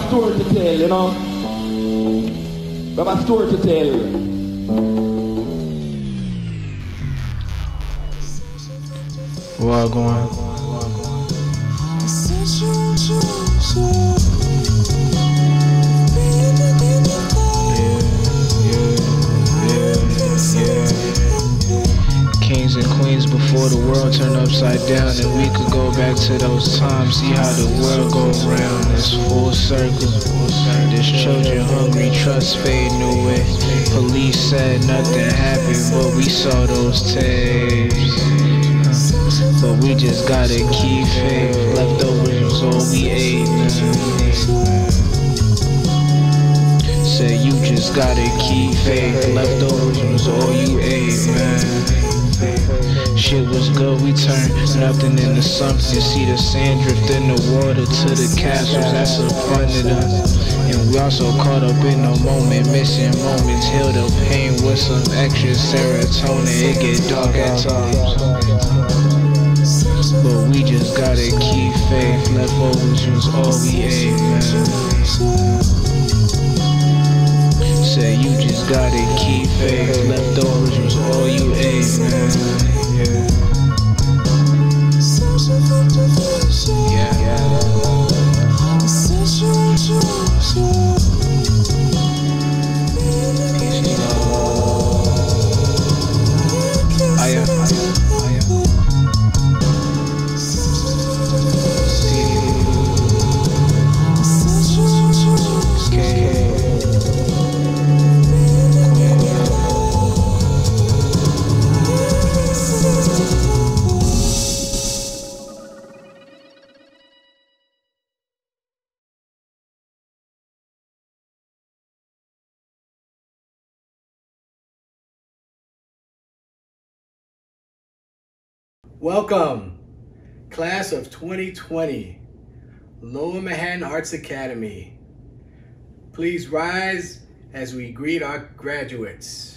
story to tell, you know. We have a story to tell. Well, going. Kings and queens before the world turned upside down, and we could go back to those times, see how the world go round. It's full circle. There's children hungry, trust fading away. Police said nothing happened, but we saw those tapes. But we just gotta keep faith. Leftovers was all we ate, man. Said you just gotta keep faith. Leftovers was all you ate, man. Shit was good, we turned nothing into something. See the sand drift in the water to the castles, that's abundant. And we also caught up in the moment, missing moments. Heal the pain with some extra serotonin. It get dark at times, but we just gotta keep faith. Leftovers was all we ate, man. Say you just gotta keep faith. Leftovers was all you ate, man. Yeah. Welcome, class of 2020, Lower Manhattan Arts Academy. Please rise as we greet our graduates.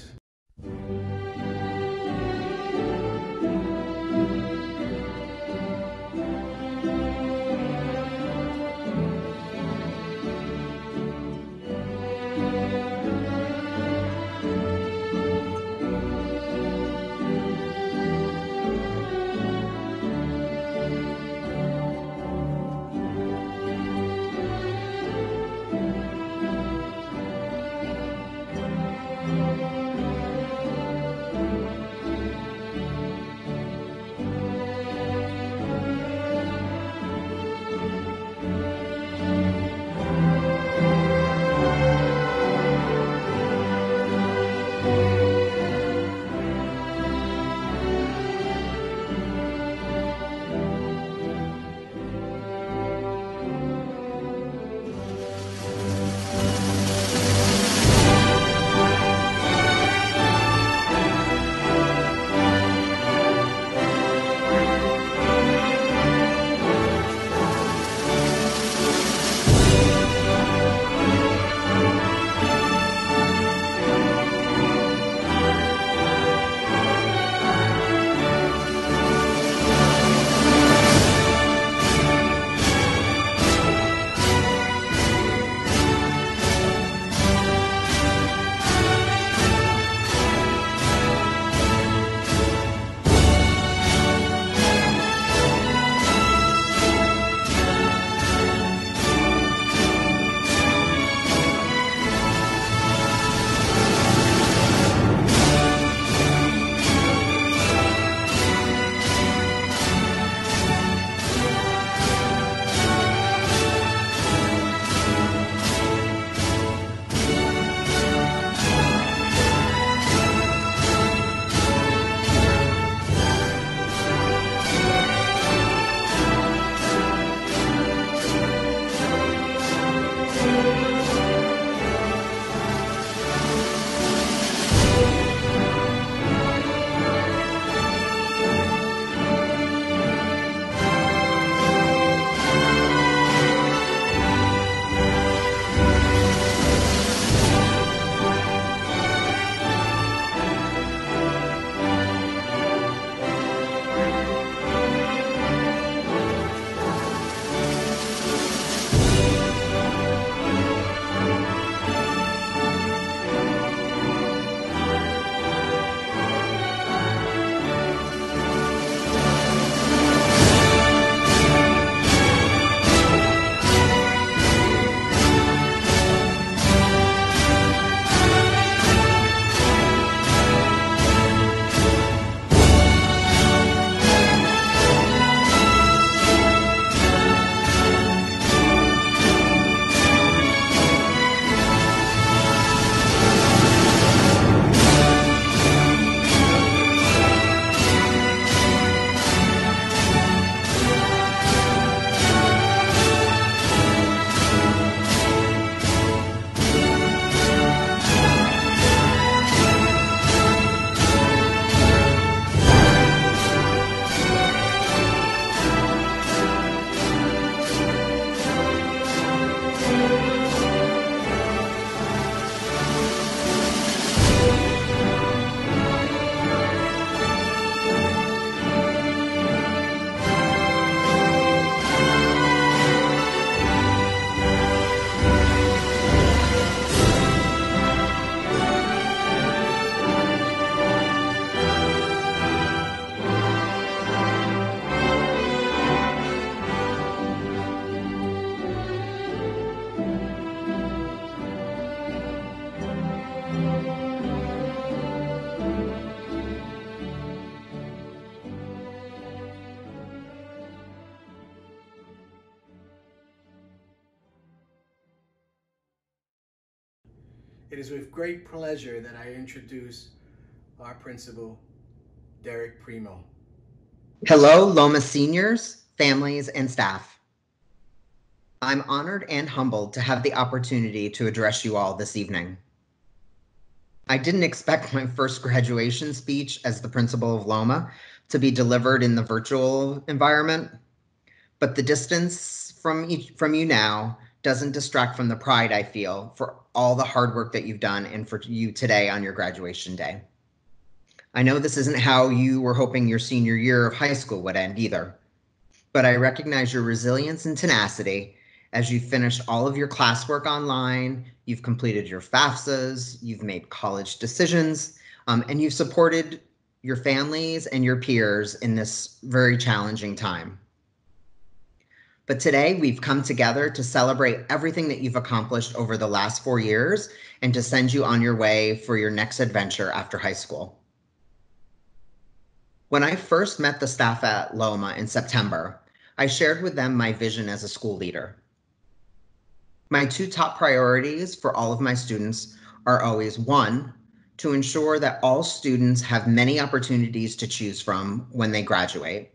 It is with great pleasure that I introduce our principal, Derek Primo. Hello, Loma seniors, families, and staff. I'm honored and humbled to have the opportunity to address you all this evening. I didn't expect my first graduation speech as the principal of Loma to be delivered in the virtual environment, but the distance from you now doesn't distract from the pride I feel for all the hard work that you've done and for you today on your graduation day. I know this isn't how you were hoping your senior year of high school would end either, but I recognize your resilience and tenacity as you've finished all of your classwork online, you've completed your FAFSAs, you've made college decisions, and you've supported your families and your peers in this very challenging time. But today we've come together to celebrate everything that you've accomplished over the last 4 years and to send you on your way for your next adventure after high school. When I first met the staff at Loma in September, I shared with them my vision as a school leader. My 2 top priorities for all of my students are always 1, to ensure that all students have many opportunities to choose from when they graduate,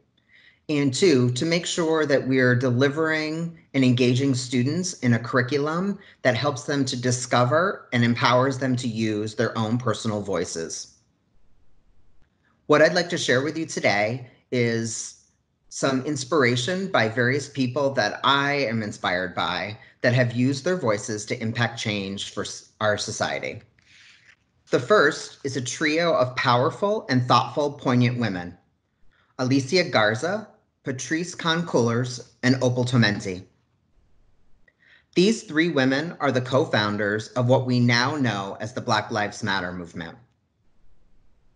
and 2, to make sure that we're delivering and engaging students in a curriculum that helps them to discover and empowers them to use their own personal voices. What I'd like to share with you today is some inspiration by various people that I am inspired by that have used their voices to impact change for our society. The first is a trio of powerful and thoughtful, poignant women: Alicia Garza, Patrice Kahn-Kuhlers, and Opal Tomenti. These 3 women are the co-founders of what we now know as the Black Lives Matter movement.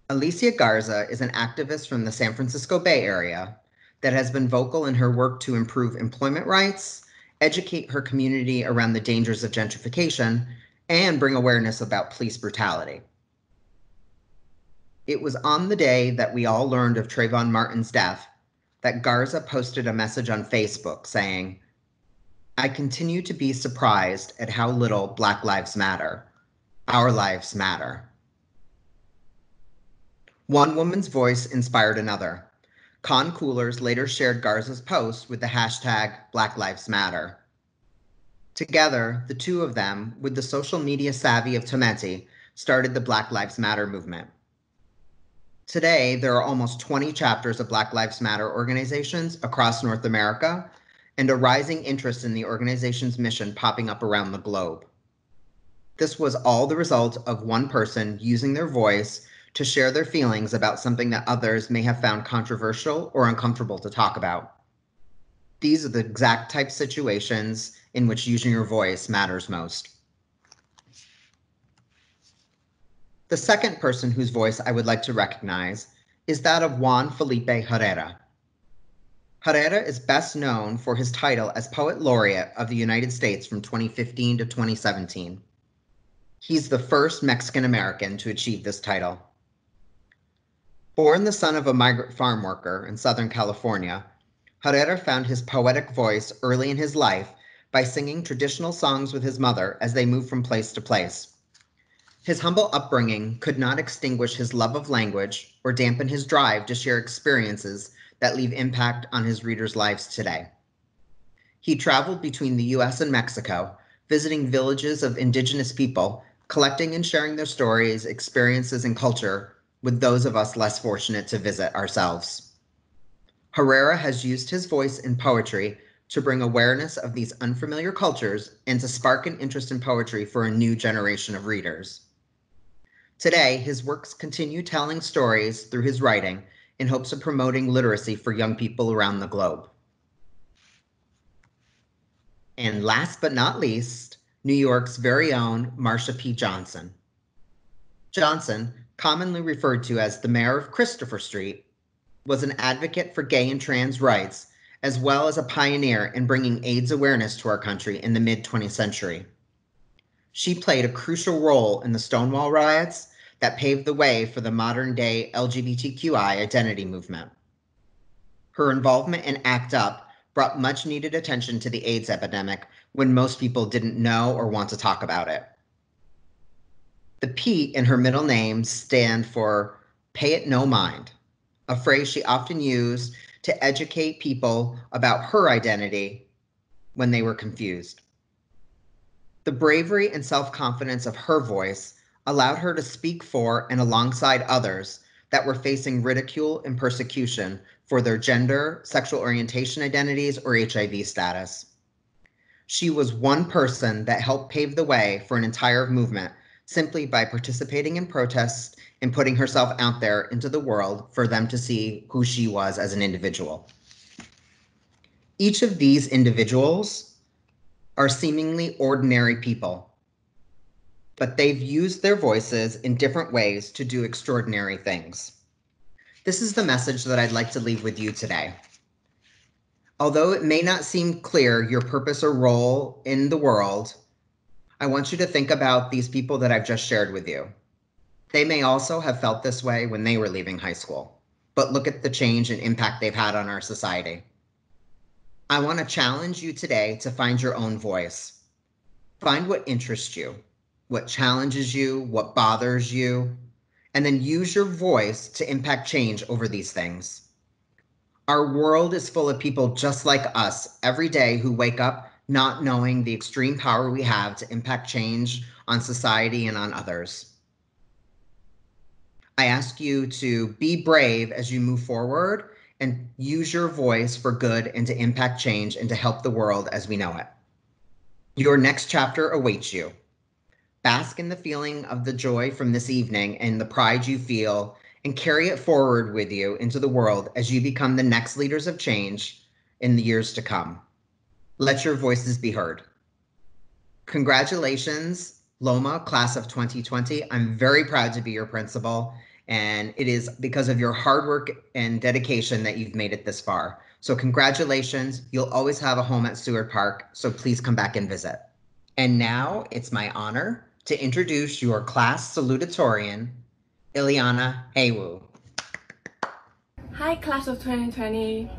Alicia Garza is an activist from the San Francisco Bay Area that has been vocal in her work to improve employment rights, educate her community around the dangers of gentrification, and bring awareness about police brutality. It was on the day that we all learned of Trayvon Martin's death that Garza posted a message on Facebook saying, "I continue to be surprised at how little Black lives matter. Our lives matter." One woman's voice inspired another. Kahn-Kuhlers later shared Garza's post with the hashtag Black Lives Matter. Together, the 2 of them, with the social media savvy of Tomenti, started the Black Lives Matter movement. Today, there are almost 20 chapters of Black Lives Matter organizations across North America, and a rising interest in the organization's mission popping up around the globe. This was all the result of one person using their voice to share their feelings about something that others may have found controversial or uncomfortable to talk about. These are the exact type of situations in which using your voice matters most. The second person whose voice I would like to recognize is that of Juan Felipe Herrera. Herrera is best known for his title as Poet Laureate of the United States from 2015 to 2017. He's the first Mexican American to achieve this title. Born the son of a migrant farm worker in Southern California, Herrera found his poetic voice early in his life by singing traditional songs with his mother as they moved from place to place. His humble upbringing could not extinguish his love of language or dampen his drive to share experiences that leave impact on his readers' lives today. He traveled between the US and Mexico, visiting villages of indigenous people, collecting and sharing their stories, experiences, and culture with those of us less fortunate to visit ourselves. Herrera has used his voice in poetry to bring awareness of these unfamiliar cultures and to spark an interest in poetry for a new generation of readers. Today, his works continue telling stories through his writing in hopes of promoting literacy for young people around the globe. And last but not least, New York's very own Marsha P. Johnson. Johnson, commonly referred to as the mayor of Christopher Street, was an advocate for gay and trans rights, as well as a pioneer in bringing AIDS awareness to our country in the mid-20th century. She played a crucial role in the Stonewall riots that paved the way for the modern-day LGBTQI identity movement. Her involvement in ACT UP brought much-needed attention to the AIDS epidemic when most people didn't know or want to talk about it. The P in her middle name stand for pay it no mind, a phrase she often used to educate people about her identity when they were confused. The bravery and self-confidence of her voice allowed her to speak for and alongside others that were facing ridicule and persecution for their gender, sexual orientation identities, or HIV status. She was one person that helped pave the way for an entire movement simply by participating in protests and putting herself out there into the world for them to see who she was as an individual. Each of these individuals are seemingly ordinary people, but they've used their voices in different ways to do extraordinary things. This is the message that I'd like to leave with you today. Although it may not seem clear your purpose or role in the world, I want you to think about these people that I've just shared with you. They may also have felt this way when they were leaving high school, but look at the change and impact they've had on our society. I want to challenge you today to find your own voice. Find what interests you, what challenges you, what bothers you, and then use your voice to impact change over these things. Our world is full of people just like us every day who wake up not knowing the extreme power we have to impact change on society and on others. I ask you to be brave as you move forward and use your voice for good and to impact change and to help the world as we know it. Your next chapter awaits you. Bask in the feeling of the joy from this evening and the pride you feel, and carry it forward with you into the world as you become the next leaders of change in the years to come. Let your voices be heard. Congratulations, Loma, class of 2020. I'm very proud to be your principal, and it is because of your hard work and dedication that you've made it this far. So congratulations. You'll always have a home at Seward Park, so please come back and visit. And now it's my honor to introduce your class salutatorian, Ileana Haywu. Hi, class of 2020.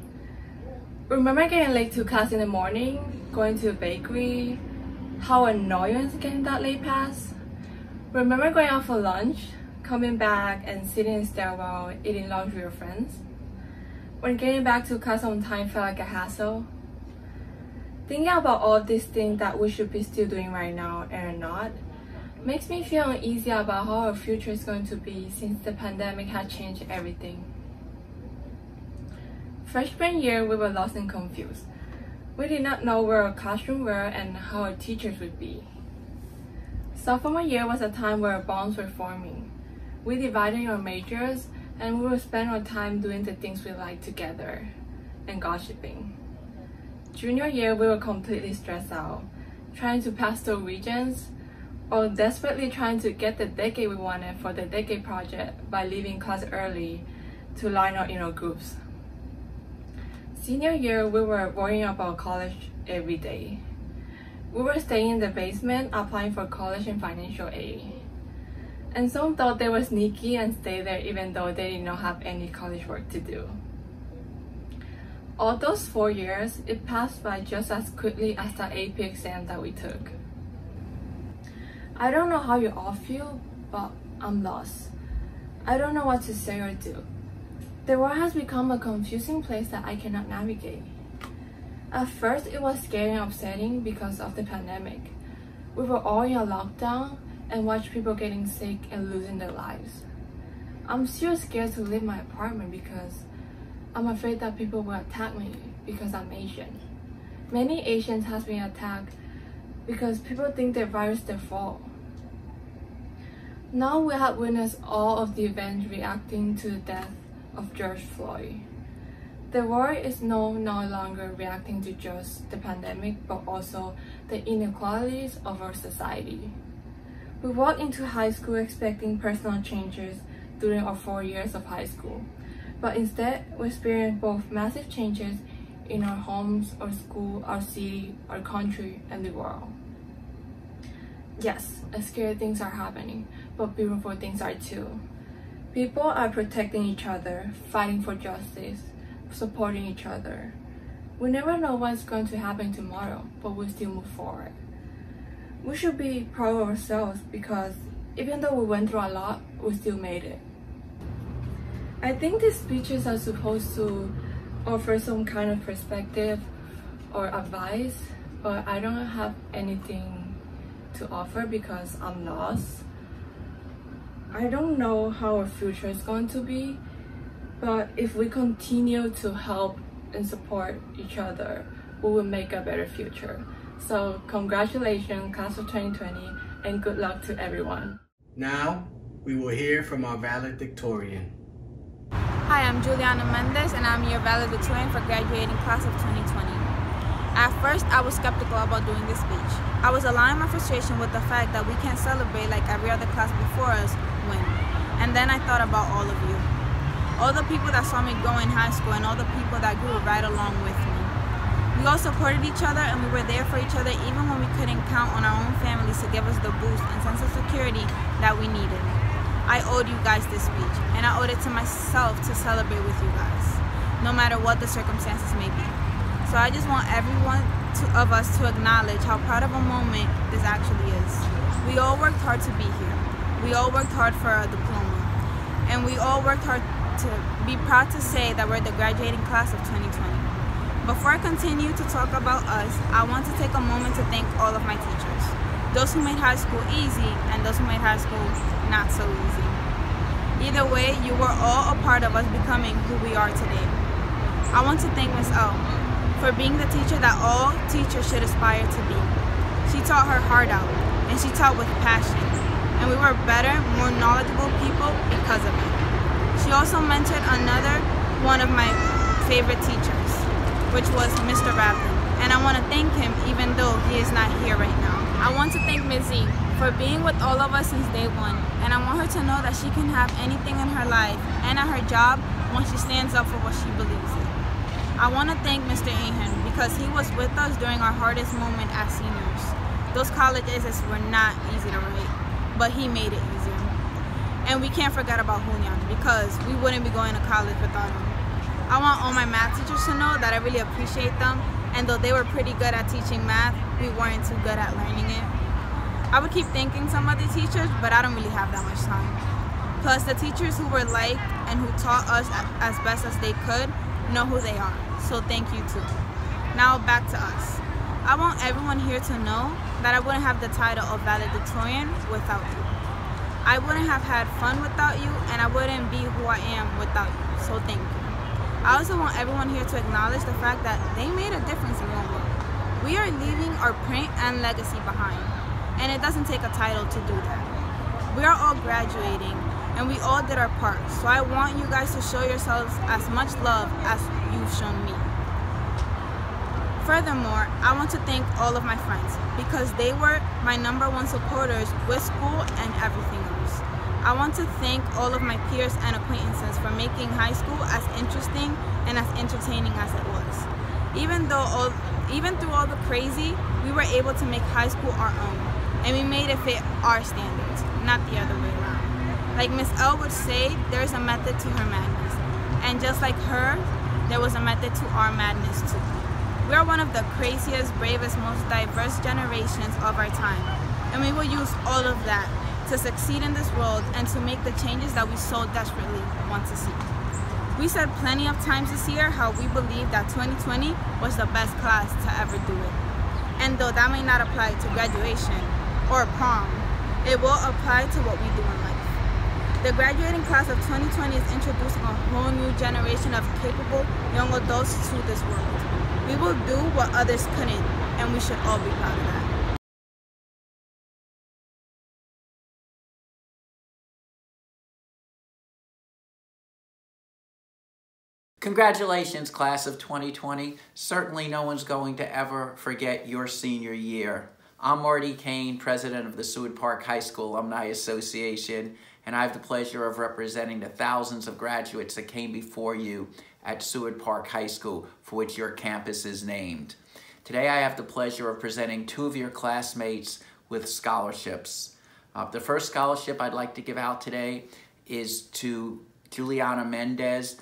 Remember getting late to class in the morning, going to the bakery, how annoying getting that late pass? Remember going out for lunch, coming back and sitting in the stairwell, eating lunch with your friends? When getting back to class on time felt like a hassle? Thinking about all these things that we should be still doing right now and are not, makes me feel uneasy about how our future is going to be since the pandemic has changed everything. Freshman year, we were lost and confused. We did not know where our classrooms were and how our teachers would be. Sophomore year was a time where our bonds were forming. We divided our majors and we would spend our time doing the things we liked together and gossiping. Junior year, we were completely stressed out, trying to pass through regions, or desperately trying to get the decade we wanted for the decade project by leaving class early to line up in our groups. Senior year, we were worrying about college every day. We were staying in the basement, applying for college and financial aid. And some thought they were sneaky and stayed there even though they did not have any college work to do. All those 4 years, it passed by just as quickly as the AP exam that we took. I don't know how you all feel, but I'm lost. I don't know what to say or do. The world has become a confusing place that I cannot navigate. At first, it was scary and upsetting because of the pandemic. We were all in a lockdown and watched people getting sick and losing their lives. I'm still scared to leave my apartment because I'm afraid that people will attack me because I'm Asian. Many Asians have been attacked because people think the virus is their fault. Now we have witnessed all of the events reacting to the death of George Floyd. The world is no longer reacting to just the pandemic, but also the inequalities of our society. We walked into high school expecting personal changes during our 4 years of high school, but instead we experienced both massive changes in our homes, our school, our city, our country, and the world. Yes, scary things are happening, but beautiful things are too. People are protecting each other, fighting for justice, supporting each other. We never know what's going to happen tomorrow, but we still move forward. We should be proud of ourselves because Even though we went through a lot, we still made it. I think these speeches are supposed to offer some kind of perspective or advice, but I don't have anything to offer because I'm lost. I don't know how our future is going to be, but if we continue to help and support each other, we will make a better future. So congratulations, class of 2020, and good luck to everyone. Now, we will hear from our valedictorian. Hi, I'm Juliana Mendez, and I'm your valedictorian for graduating class of 2020. At first, I was skeptical about doing this speech. I was allowing my frustration with the fact that we can't celebrate like every other class before us win. And then I thought about all of you. All the people that saw me grow in high school and all the people that grew right along with me. We all supported each other and we were there for each other even when we couldn't count on our own families to give us the boost and sense of security that we needed. I owed you guys this speech, and I owed it to myself to celebrate with you guys, no matter what the circumstances may be. So I just want everyone of us to acknowledge how proud of a moment this actually is. We all worked hard to be here. We all worked hard for our diploma. And we all worked hard to be proud to say that we're the graduating class of 2020. Before I continue to talk about us, I want to take a moment to thank all of my teachers. Those who made high school easy and those who made high school not so easy. Either way, you were all a part of us becoming who we are today. I want to thank Ms. L for being the teacher that all teachers should aspire to be. She taught her heart out and she taught with passion. And we were better, more knowledgeable people because of it. She also mentored another one of my favorite teachers, which was Mr. Raplin, and I want to thank him even though he is not here right now. I want to thank Ms. Z for being with all of us since day one, and I want her to know that she can have anything in her life and at her job when she stands up for what she believes in. I want to thank Mr. Ahan because he was with us during our hardest moment as seniors. Those college essays were not easy to write, but he made it easier. And we can't forget about Julian because we wouldn't be going to college without him. I want all my math teachers to know that I really appreciate them, and though they were pretty good at teaching math, we weren't too good at learning it. I would keep thanking some other teachers, but I don't really have that much time. Plus, the teachers who were liked and who taught us as best as they could know who they are, so thank you too. Now back to us. I want everyone here to know that I wouldn't have the title of valedictorian without you. I wouldn't have had fun without you, and I wouldn't be who I am without you, so thank you. I also want everyone here to acknowledge the fact that they made a difference in one world. We are leaving our print and legacy behind, and it doesn't take a title to do that. We are all graduating, and we all did our part, so I want you guys to show yourselves as much love as you've shown me. Furthermore, I want to thank all of my friends because they were my #1 supporters with school and everything else. I want to thank all of my peers and acquaintances for making high school as interesting and as entertaining as it was. Even through all the crazy, we were able to make high school our own, and we made it fit our standards, not the other way around. Like Miss L would say, there is a method to her madness, and just like her, there was a method to our madness too. We are one of the craziest, bravest, most diverse generations of our time, and we will use all of that to succeed in this world and to make the changes that we so desperately want to see. We said plenty of times this year how we believe that 2020 was the best class to ever do it. And though that may not apply to graduation or prom, it will apply to what we do in life. The graduating class of 2020 is introducing a whole new generation of capable young adults to this world. We will do what others couldn't, and we should all be proud of that. Congratulations, class of 2020. Certainly no one's going to ever forget your senior year. I'm Marty Kane, president of the Seward Park High School Alumni Association, and I have the pleasure of representing the thousands of graduates that came before you at Seward Park High School, for which your campus is named. Today I have the pleasure of presenting 2 of your classmates with scholarships. The first scholarship I'd like to give out today is to Juliana Mendez.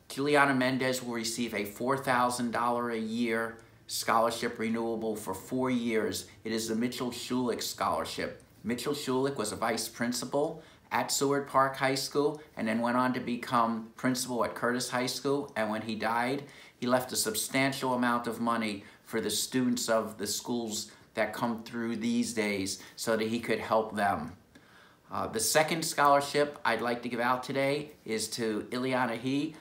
Juliana Mendez will receive a $4,000 a year scholarship renewable for 4 years. It is the Mitchell Schulich Scholarship. Mitchell Schulich was a vice principal at Seward Park High School and then went on to become principal at Curtis High School. And when he died, he left a substantial amount of money for the students of the schools that come through these days so that he could help them. The second scholarship I'd like to give out today is to Ileana He.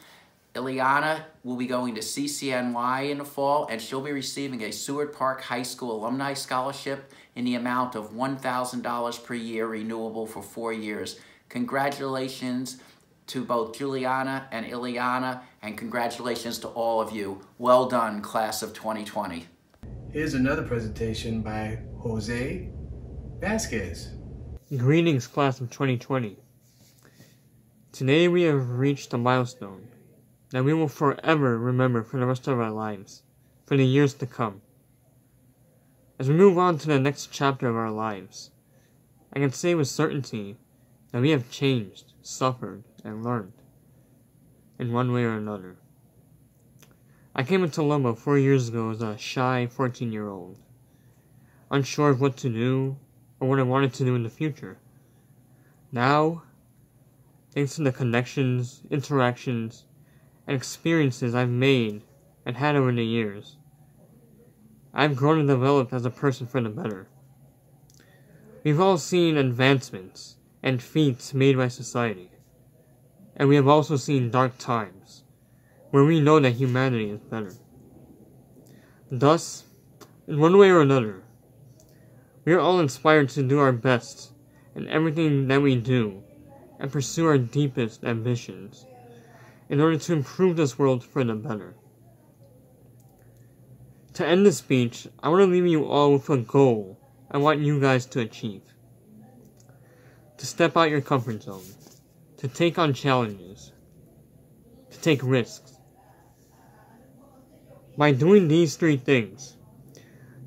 Ileana will be going to CCNY in the fall, and she'll be receiving a Seward Park High School Alumni Scholarship in the amount of $1,000 per year, renewable for 4 years. Congratulations to both Juliana and Ileana, and congratulations to all of you. Well done, class of 2020. Here's another presentation by Jose Vasquez. Greetings, class of 2020. Today we have reached a milestone that we will forever remember for the rest of our lives, for the years to come. As we move on to the next chapter of our lives, I can say with certainty that we have changed, suffered, and learned, in one way or another. I came into Loma 4 years ago as a shy 14-year-old, unsure of what to do or what I wanted to do in the future. Now, thanks to the connections, interactions, and experiences I've made and had over the years, I've grown and developed as a person for the better. We've all seen advancements and feats made by society, and we have also seen dark times, where we know that humanity is better. Thus, in one way or another, we are all inspired to do our best in everything that we do and pursue our deepest ambitions in order to improve this world for the better. To end this speech, I want to leave you all with a goal I want you guys to achieve. To step out your comfort zone, to take on challenges, to take risks. By doing these 3 things,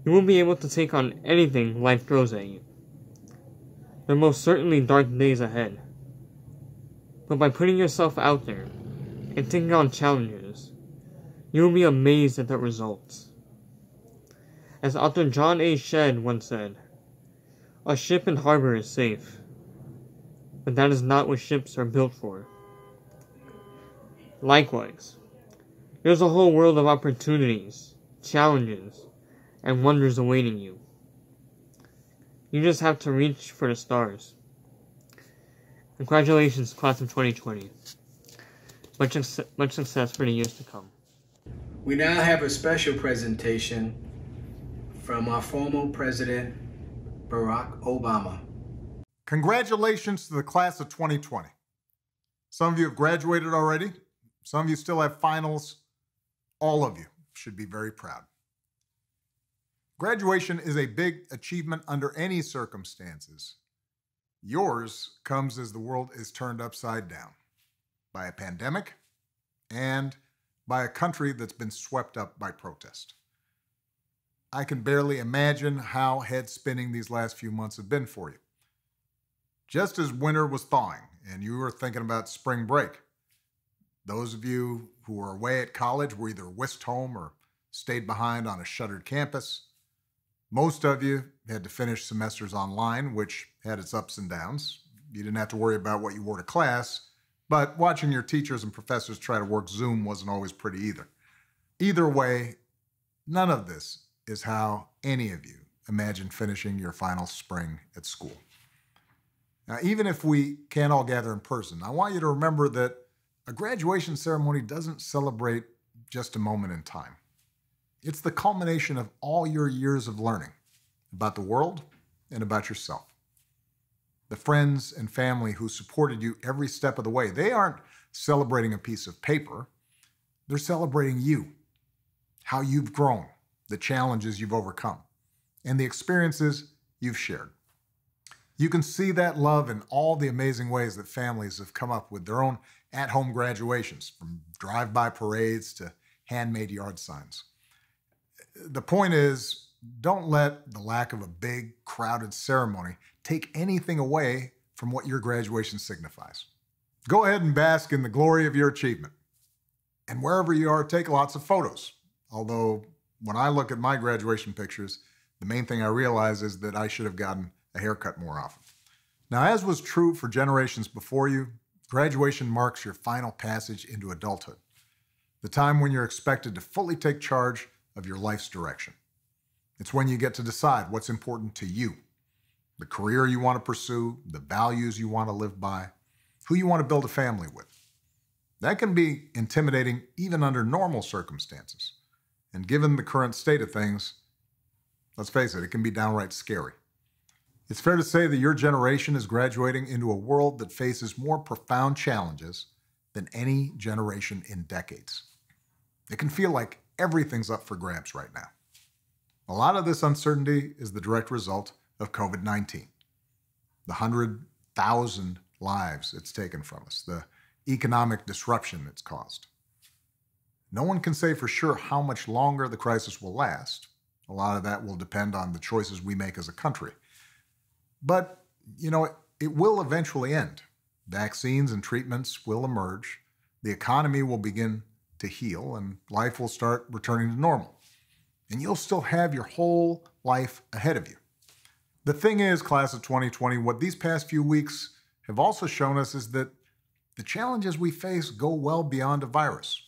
you will be able to take on anything life throws at you. There are most certainly dark days ahead, but by putting yourself out there and taking on challenges, you will be amazed at the results. As author John A. Shedd once said, "A ship in harbor is safe, but that is not what ships are built for." Likewise, there's a whole world of opportunities, challenges, and wonders awaiting you. You just have to reach for the stars. Congratulations, class of 2020. Much success for the years to come. We now have a special presentation from our former President, Barack Obama. Congratulations to the class of 2020. Some of you have graduated already. Some of you still have finals. All of you should be very proud. Graduation is a big achievement under any circumstances. Yours comes as the world is turned upside down by a pandemic and by a country that's been swept up by protest. I can barely imagine how head-spinning these last few months have been for you. Just as winter was thawing and you were thinking about spring break, those of you who were away at college were either whisked home or stayed behind on a shuttered campus. Most of you had to finish semesters online, which had its ups and downs. You didn't have to worry about what you wore to class, but watching your teachers and professors try to work Zoom wasn't always pretty either. Either way, none of this is how any of you imagine finishing your final spring at school. Now, even if we can't all gather in person, I want you to remember that a graduation ceremony doesn't celebrate just a moment in time. It's the culmination of all your years of learning about the world and about yourself. The friends and family who supported you every step of the way, they aren't celebrating a piece of paper. They're celebrating you, how you've grown, the challenges you've overcome, and the experiences you've shared. You can see that love in all the amazing ways that families have come up with their own at-home graduations, from drive-by parades to handmade yard signs. The point is, don't let the lack of a big, crowded ceremony take anything away from what your graduation signifies. Go ahead and bask in the glory of your achievement. And wherever you are, take lots of photos. Although, when I look at my graduation pictures, the main thing I realize is that I should have gotten a haircut more often. Now, as was true for generations before you, graduation marks your final passage into adulthood, the time when you're expected to fully take charge of your life's direction. It's when you get to decide what's important to you, the career you want to pursue, the values you want to live by, who you want to build a family with. That can be intimidating even under normal circumstances. And given the current state of things, let's face it, it can be downright scary. It's fair to say that your generation is graduating into a world that faces more profound challenges than any generation in decades. It can feel like everything's up for grabs right now. A lot of this uncertainty is the direct result of COVID-19, the 100,000 lives it's taken from us, the economic disruption it's caused. No one can say for sure how much longer the crisis will last. A lot of that will depend on the choices we make as a country. But, it will eventually end. Vaccines and treatments will emerge. The economy will begin to heal, and life will start returning to normal. And you'll still have your whole life ahead of you. The thing is, class of 2020, what these past few weeks have also shown us is that the challenges we face go well beyond a virus,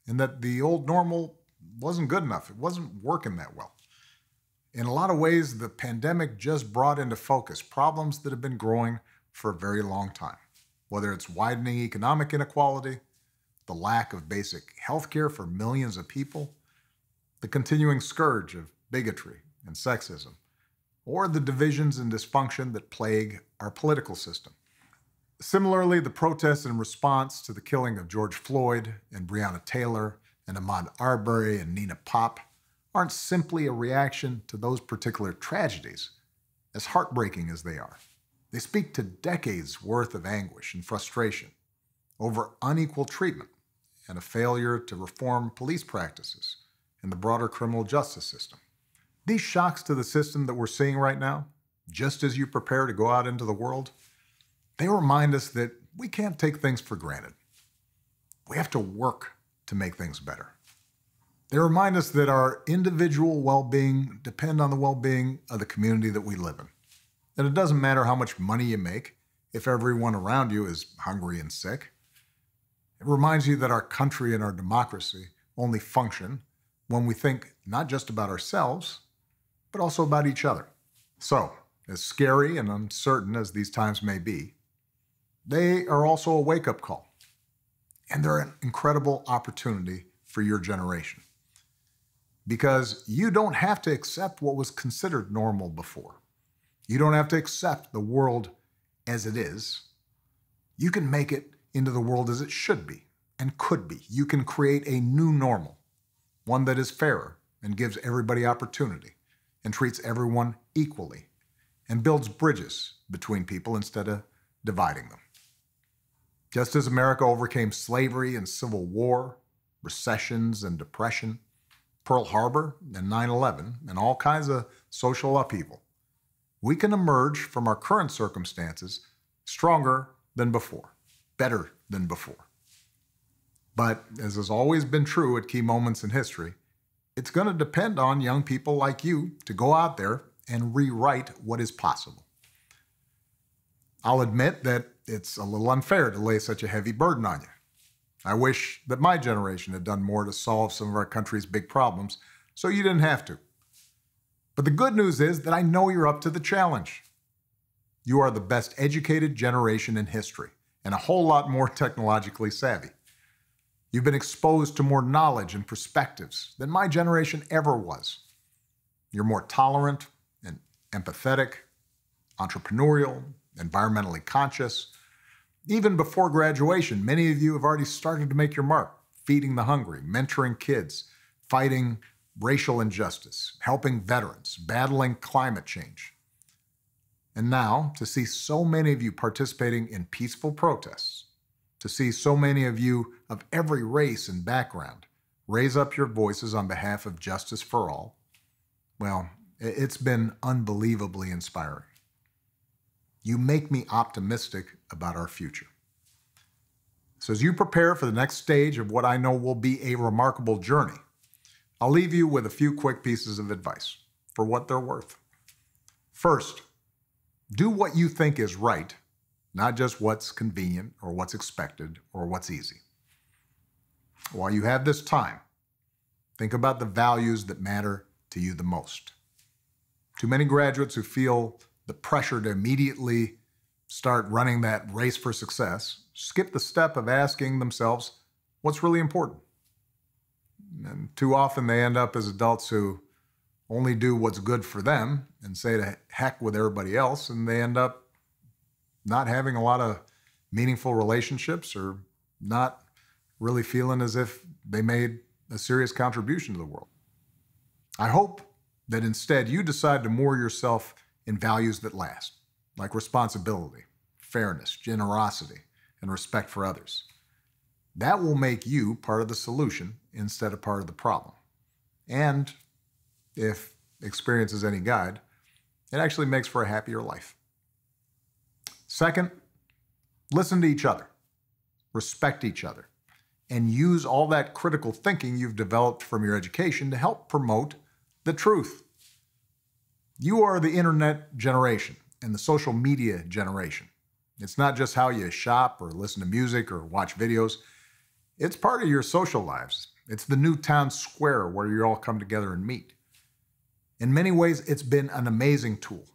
and that the old normal wasn't good enough. It wasn't working that well. In a lot of ways, the pandemic just brought into focus problems that have been growing for a very long time, whether it's widening economic inequality, the lack of basic health care for millions of people, the continuing scourge of bigotry and sexism, or the divisions and dysfunction that plague our political system. Similarly, the protests in response to the killing of George Floyd and Breonna Taylor and Ahmaud Arbery and Nina Pop aren't simply a reaction to those particular tragedies, as heartbreaking as they are. They speak to decades' worth of anguish and frustration over unequal treatment and a failure to reform police practices and the broader criminal justice system. These shocks to the system that we're seeing right now, just as you prepare to go out into the world, they remind us that we can't take things for granted. We have to work to make things better. They remind us that our individual well-being depend on the well-being of the community that we live in. That it doesn't matter how much money you make if everyone around you is hungry and sick. It reminds you that our country and our democracy only function when we think not just about ourselves, but also about each other. So, as scary and uncertain as these times may be, they are also a wake-up call. And they're an incredible opportunity for your generation. Because you don't have to accept what was considered normal before. You don't have to accept the world as it is. You can make it into the world as it should be and could be. You can create a new normal, one that is fairer and gives everybody opportunity and treats everyone equally and builds bridges between people instead of dividing them. Just as America overcame slavery and civil war, recessions and depression, Pearl Harbor and 9/11, and all kinds of social upheaval, we can emerge from our current circumstances stronger than before, better than before. But as has always been true at key moments in history, it's going to depend on young people like you to go out there and rewrite what is possible. I'll admit that it's a little unfair to lay such a heavy burden on you. I wish that my generation had done more to solve some of our country's big problems, so you didn't have to. But the good news is that I know you're up to the challenge. You are the best educated generation in history, and a whole lot more technologically savvy. You've been exposed to more knowledge and perspectives than my generation ever was. You're more tolerant and empathetic, entrepreneurial, environmentally conscious. Even before graduation, many of you have already started to make your mark, feeding the hungry, mentoring kids, fighting racial injustice, helping veterans, battling climate change. And now, to see so many of you participating in peaceful protests, to see so many of you of every race and background raise up your voices on behalf of justice for all, well, it's been unbelievably inspiring. You make me optimistic about our future. So as you prepare for the next stage of what I know will be a remarkable journey, I'll leave you with a few quick pieces of advice for what they're worth. First, Do what you think is right, not just what's convenient or what's expected or what's easy. While you have this time, think about the values that matter to you the most. Too many graduates who feel the pressure to immediately start running that race for success skip the step of asking themselves what's really important. And too often they end up as adults who only do what's good for them and say to heck with everybody else, and they end up not having a lot of meaningful relationships or not really feeling as if they made a serious contribution to the world. I hope that instead you decide to moor yourself in values that last, like responsibility, fairness, generosity, and respect for others. That will make you part of the solution instead of part of the problem. And if experience is any guide, it actually makes for a happier life. Second, listen to each other, respect each other, and use all that critical thinking you've developed from your education to help promote the truth. You are the internet generation and the social media generation. It's not just how you shop or listen to music or watch videos. It's part of your social lives. It's the new town square where you all come together and meet. In many ways, it's been an amazing tool.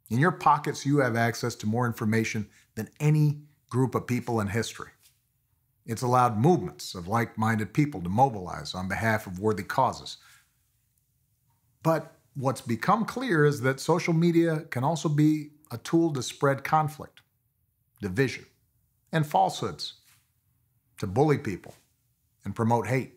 In your pockets, you have access to more information than any group of people in history. It's allowed movements of like-minded people to mobilize on behalf of worthy causes. But what's become clear is that social media can also be a tool to spread conflict, division, and falsehoods, to bully people and promote hate.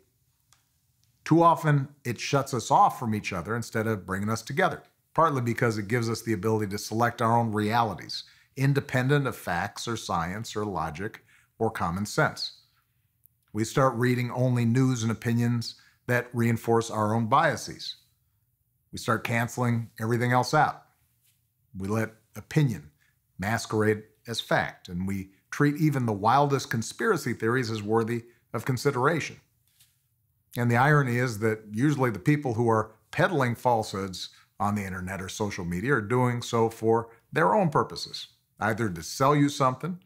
Too often, it shuts us off from each other instead of bringing us together, partly because it gives us the ability to select our own realities, independent of facts or science or logic or common sense. We start reading only news and opinions that reinforce our own biases. We start canceling everything else out. We let opinion masquerade as fact, and we treat even the wildest conspiracy theories as worthy of consideration. And the irony is that usually the people who are peddling falsehoods on the internet or social media are doing so for their own purposes, either to sell you something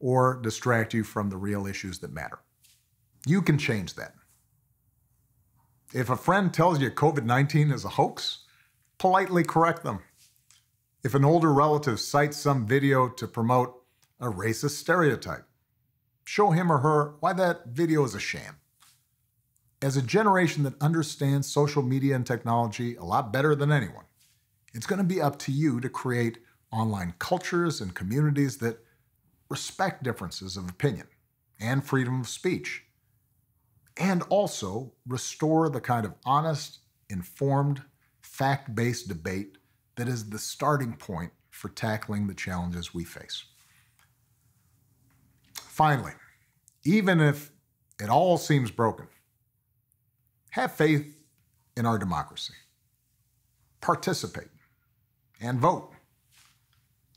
or distract you from the real issues that matter. You can change that. If a friend tells you COVID-19 is a hoax, politely correct them. If an older relative cites some video to promote a racist stereotype, show him or her why that video is a sham. As a generation that understands social media and technology a lot better than anyone, it's going to be up to you to create online cultures and communities that respect differences of opinion and freedom of speech, and also restore the kind of honest, informed, fact-based debate that is the starting point for tackling the challenges we face. Finally, even if it all seems broken, have faith in our democracy. Participate and vote.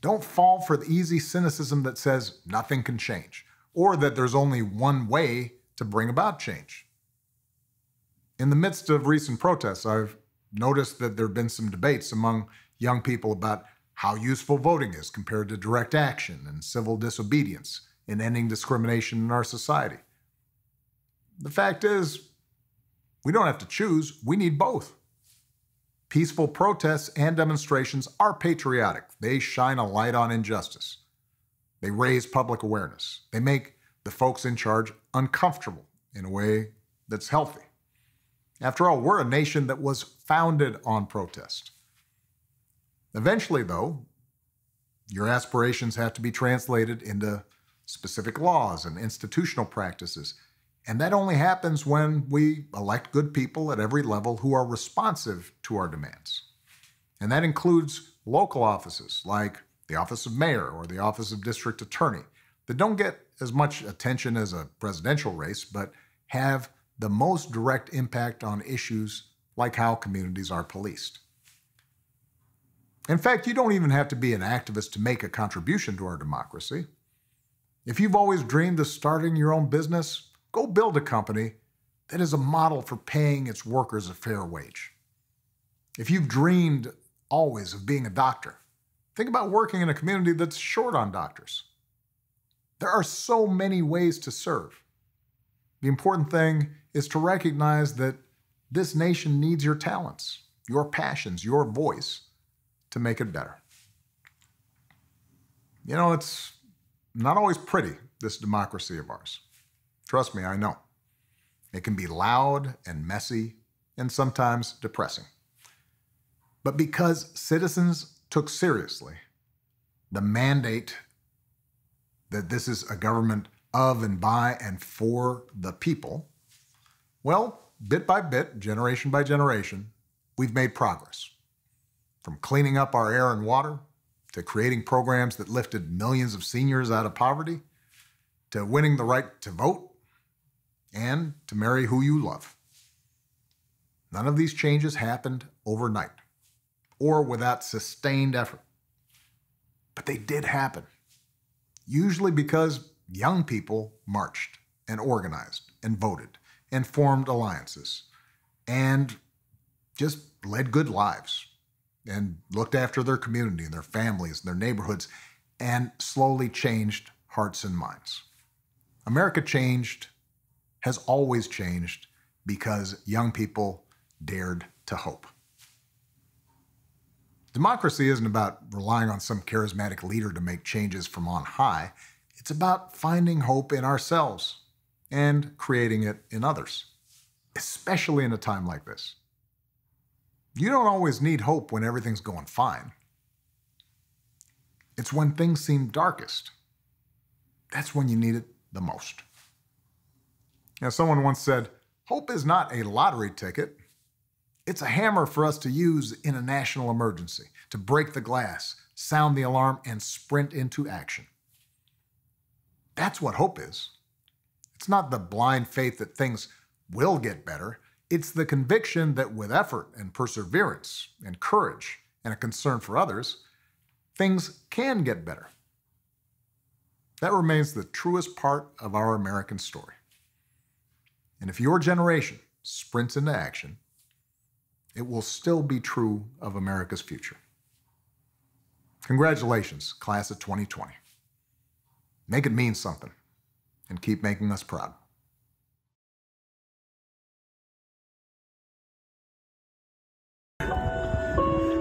Don't fall for the easy cynicism that says nothing can change, or that there's only one way to bring about change. In the midst of recent protests, I've noticed that there have been some debates among young people about how useful voting is compared to direct action and civil disobedience in ending discrimination in our society. The fact is, we don't have to choose, we need both. Peaceful protests and demonstrations are patriotic. They shine a light on injustice. They raise public awareness. They make the folks in charge uncomfortable in a way that's healthy. After all, we're a nation that was founded on protest. Eventually, though, your aspirations have to be translated into specific laws and institutional practices. And that only happens when we elect good people at every level who are responsive to our demands. And that includes local offices like the office of mayor or the office of district attorney that don't get as much attention as a presidential race, but have the most direct impact on issues like how communities are policed. In fact, you don't even have to be an activist to make a contribution to our democracy. If you've always dreamed of starting your own business, go build a company that is a model for paying its workers a fair wage. If you've dreamed always of being a doctor, Think about working in a community that's short on doctors. There are so many ways to serve. The important thing is to recognize that this nation needs your talents, your passions, your voice to make it better. You know, it's not always pretty, this democracy of ours. Trust me, I know. It can be loud and messy and sometimes depressing. But because citizens took seriously the mandate that this is a government of and by and for the people, well, bit by bit, generation by generation, we've made progress. From cleaning up our air and water, to creating programs that lifted millions of seniors out of poverty, to winning the right to vote, and to marry who you love. None of these changes happened overnight or without sustained effort. But they did happen, usually because young people marched and organized and voted and formed alliances and just led good lives and looked after their community and their families and their neighborhoods and slowly changed hearts and minds. America changed, has always changed, because young people dared to hope. Democracy isn't about relying on some charismatic leader to make changes from on high. It's about finding hope in ourselves and creating it in others, especially in a time like this. You don't always need hope when everything's going fine. It's when things seem darkest. That's when you need it the most. Now, someone once said, hope is not a lottery ticket. It's a hammer for us to use in a national emergency, to break the glass, sound the alarm, and sprint into action. That's what hope is. It's not the blind faith that things will get better. It's the conviction that with effort and perseverance and courage and a concern for others, things can get better. That remains the truest part of our American story. And if your generation sprints into action, it will still be true of America's future. Congratulations, class of 2020. Make it mean something and keep making us proud.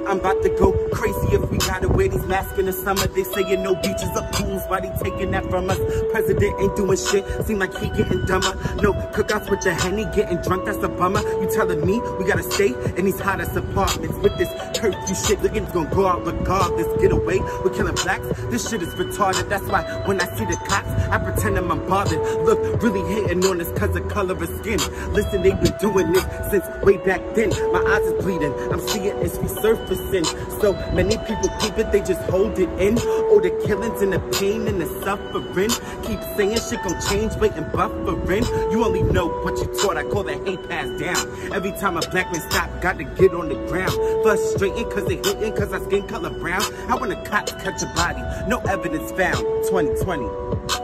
I'm about to go crazy if we gotta wear these masks in the summer. They saying no beaches or pools, why they taking that from us? President ain't doing shit, seem like he getting dumber. No cookouts with your Henny, getting drunk, that's a bummer. You telling me we gotta stay in these hottest apartments with this curfew shit? Look, it's gonna go out regardless. Get away, we're killing blacks. This shit is retarded. That's why when I see the cops, I pretend I'm unbothered. Look, really hating on us cause of color of skin. Listen, they've been doing this since way back then. My eyes is bleeding, I'm seeing it's resurfacing. So many people keep it, they just hold it in. Oh, the killings and the pain and the suffering. Keep saying shit gon' change, waiting buffering. You only know what you taught, I call that hate passed down. Every time a black man stop, got to get on the ground. Frustrating cause they hating cause I skin color brown. I want a cop to catch a body, no evidence found. 2020.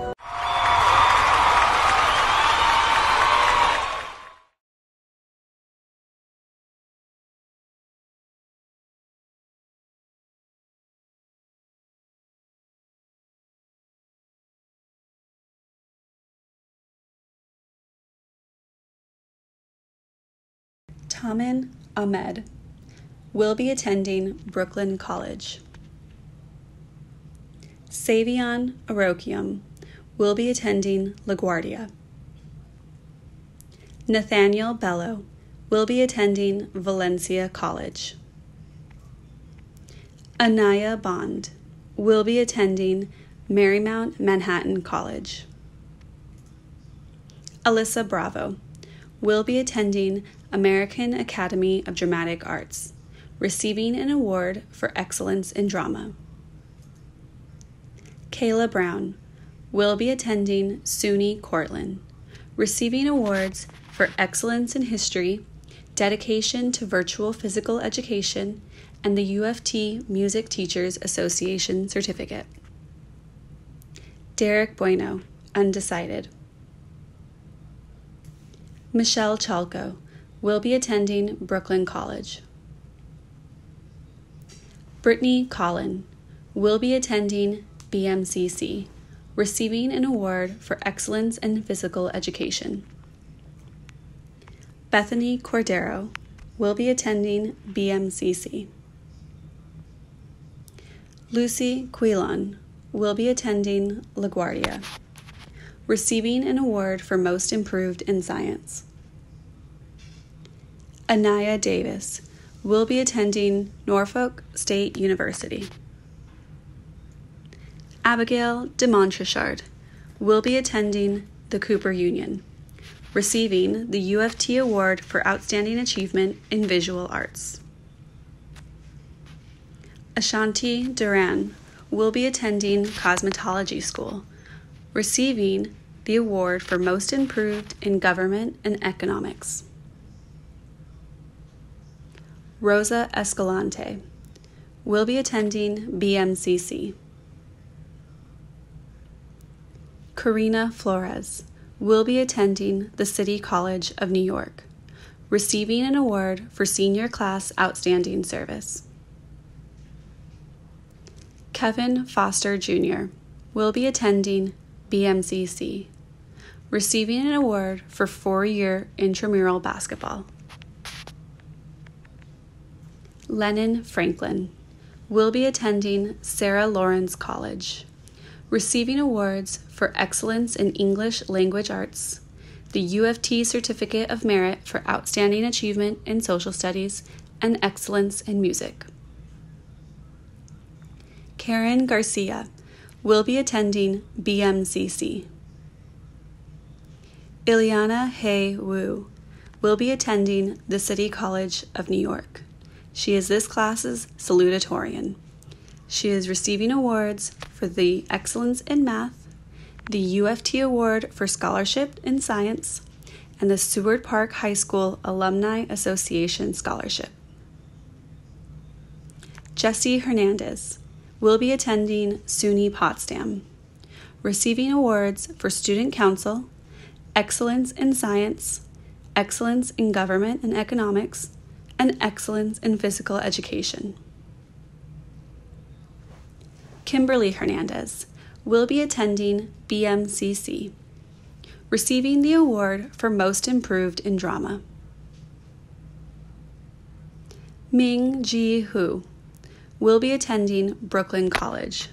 Tamin Ahmed will be attending Brooklyn College. Savion Arokium will be attending LaGuardia. Nathaniel Bello will be attending Valencia College. Anaya Bond will be attending Marymount Manhattan College. Alyssa Bravo will be attending American Academy of Dramatic Arts, receiving an award for excellence in drama. Kayla Brown will be attending SUNY Cortland, receiving awards for excellence in history, dedication to virtual physical education, and the UFT Music Teachers Association certificate. Derek Bueno, undecided. Michelle Chalco will be attending Brooklyn College. Brittany Collin will be attending BMCC, receiving an award for excellence in physical education. Bethany Cordero will be attending BMCC. Lucy Quilon will be attending LaGuardia, receiving an award for most improved in science. Anaya Davis will be attending Norfolk State University. Abigail de Montchard will be attending the Cooper Union, receiving the UFT Award for Outstanding Achievement in Visual Arts. Ashanti Duran will be attending Cosmetology School, receiving the award for Most Improved in Government and Economics. Rosa Escalante will be attending BMCC. Karina Flores will be attending the City College of New York, receiving an award for Senior Class Outstanding Service. Kevin Foster Jr. will be attending BMCC, receiving an award for 4-year intramural basketball. Lennon Franklin will be attending Sarah Lawrence College, receiving awards for excellence in English language arts, the UFT Certificate of Merit for Outstanding Achievement in Social Studies, and excellence in music. Karen Garcia will be attending BMCC. Ileana Hay Wu will be attending the City College of New York. She is this class's salutatorian. She is receiving awards for the Excellence in Math, the UFT Award for Scholarship in Science, and the Seward Park High School Alumni Association Scholarship. Jessie Hernandez will be attending SUNY Potsdam, receiving awards for Student Council, Excellence in Science, Excellence in Government and Economics, and Excellence in Physical Education. Kimberly Hernandez will be attending BMCC, receiving the award for Most Improved in Drama. Ming Ji Hu will be attending Brooklyn College,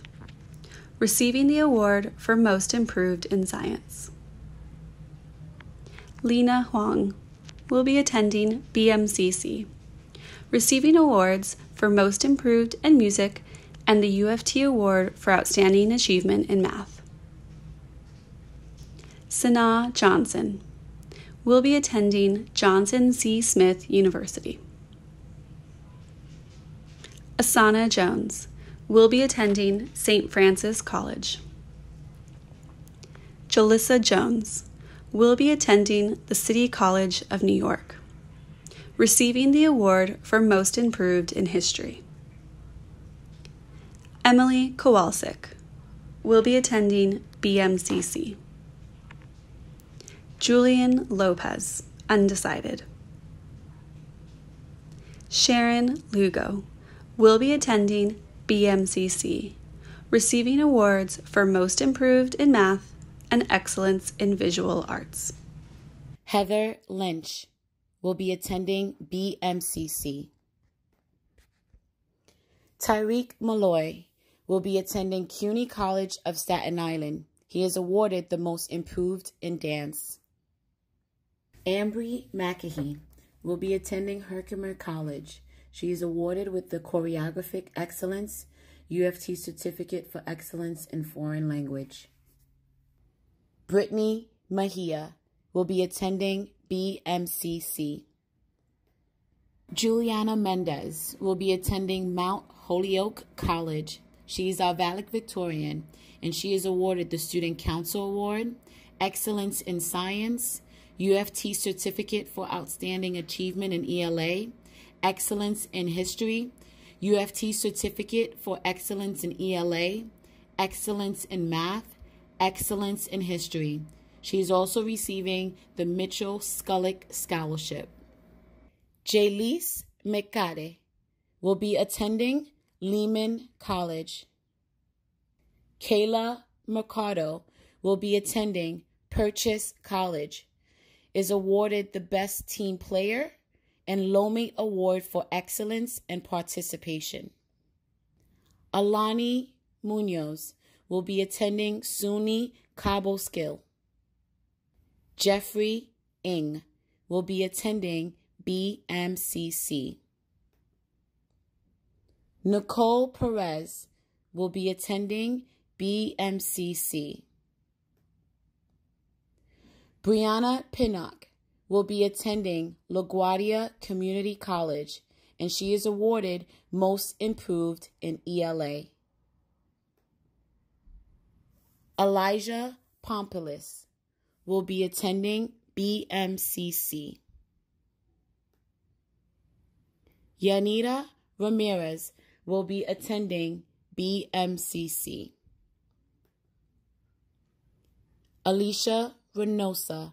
receiving the award for Most Improved in Science. Lena Huang will be attending BMCC, receiving awards for Most Improved in Music and the UFT Award for Outstanding Achievement in Math. Sanaa Johnson will be attending Johnson C. Smith University. Asana Jones will be attending St. Francis College. Jalissa Jones will be attending the City College of New York, receiving the award for Most Improved in History. Emily Kowalczyk will be attending BMCC. Julian Lopez, undecided. Sharon Lugo will be attending BMCC, receiving awards for Most Improved in Math and Excellence in Visual Arts. Heather Lynch will be attending BMCC. Tyreek Malloy will be attending CUNY College of Staten Island. He is awarded the Most Improved in Dance. Ambry McAhee will be attending Herkimer College. She is awarded with the Choreographic Excellence UFT Certificate for Excellence in Foreign Language. Brittany Mejia will be attending BMCC. Juliana Mendez will be attending Mount Holyoke College. She is our valedictorian, and she is awarded the Student Council Award, Excellence in Science, UFT Certificate for Outstanding Achievement in ELA, Excellence in History, UFT Certificate for Excellence in ELA, Excellence in Math, Excellence in History. She is also receiving the Mitchell Skullick Scholarship. Jaylise McCade will be attending Lehman College. Kayla Mercado will be attending Purchase College, is awarded the Best Team Player and Lomate Award for Excellence and Participation. Alani Munoz will be attending SUNY Cabo Skill. Jeffrey Ng will be attending BMCC. Nicole Perez will be attending BMCC. Brianna Pinnock will be attending LaGuardia Community College, and she is awarded Most Improved in ELA. Elijah Pompolis will be attending BMCC. Yanira Ramirez will be attending BMCC. Alicia Reynosa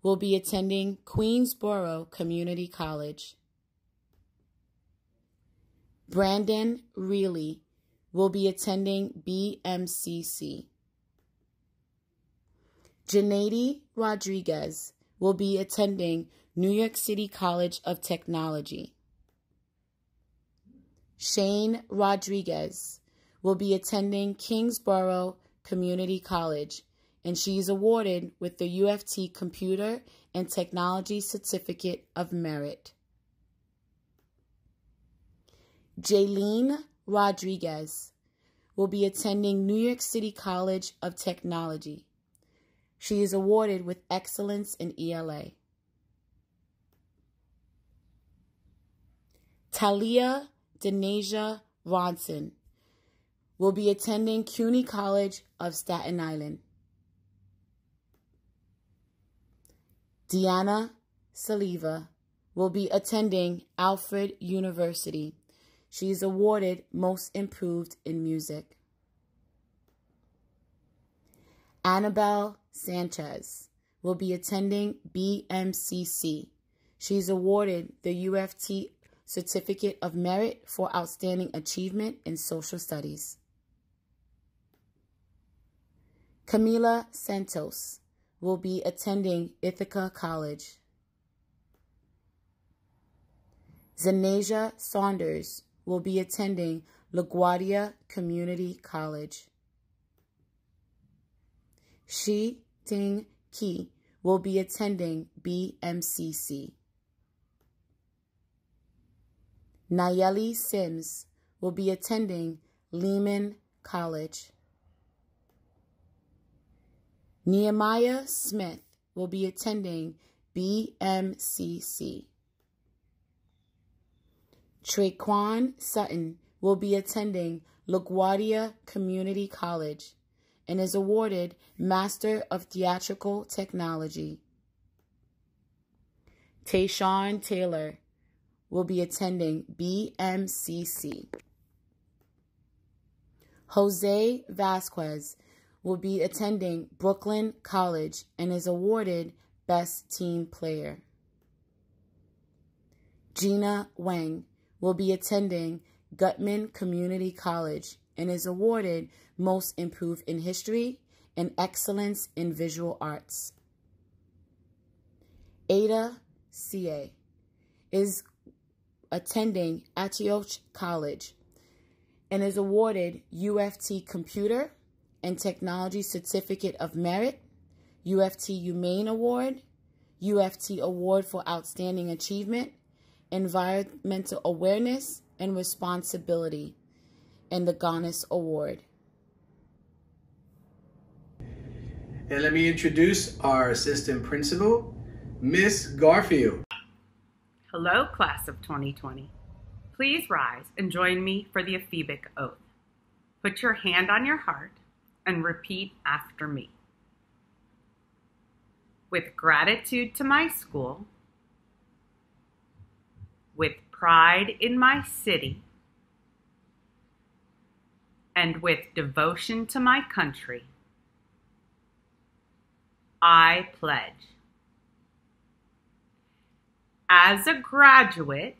will be attending Queensboro Community College. Brandon Reilly will be attending BMCC. Janady Rodriguez will be attending New York City College of Technology. Shane Rodriguez will be attending Kingsborough Community College, and she is awarded with the UFT Computer and Technology Certificate of Merit. Jaylene Rodriguez will be attending New York City College of Technology. She is awarded with Excellence in ELA. Talia Denasia Ronson will be attending CUNY College of Staten Island. Deanna Saliva will be attending Alfred University. She is awarded Most Improved in Music. Annabelle Sanchez will be attending BMCC. She is awarded the UFT Certificate of Merit for Outstanding Achievement in Social Studies. Camila Santos will be attending Ithaca College. Zanasia Saunders will be attending LaGuardia Community College. Shi Ting Ki will be attending BMCC. Nayeli Sims will be attending Lehman College. Nehemiah Smith will be attending BMCC. Traquan Sutton will be attending LaGuardia Community College and is awarded Master of Theatrical Technology. Tayshawn Taylor will be attending BMCC. Jose Vasquez will be attending Brooklyn College and is awarded Best Team Player. Gina Wang will be attending Gutman Community College and is awarded Most Improved in History and Excellence in Visual Arts. Ada C.A. is attending Antioch College and is awarded UFT Computer and Technology Certificate of Merit, UFT Humane Award, UFT Award for Outstanding Achievement, Environmental Awareness and Responsibility, and the Gonis Award. And let me introduce our assistant principal, Miss Garfield. Hello, class of 2020. Please rise and join me for the Ephebic Oath. Put your hand on your heart and repeat after me. With gratitude to my school, with pride in my city, and with devotion to my country, I pledge. As a graduate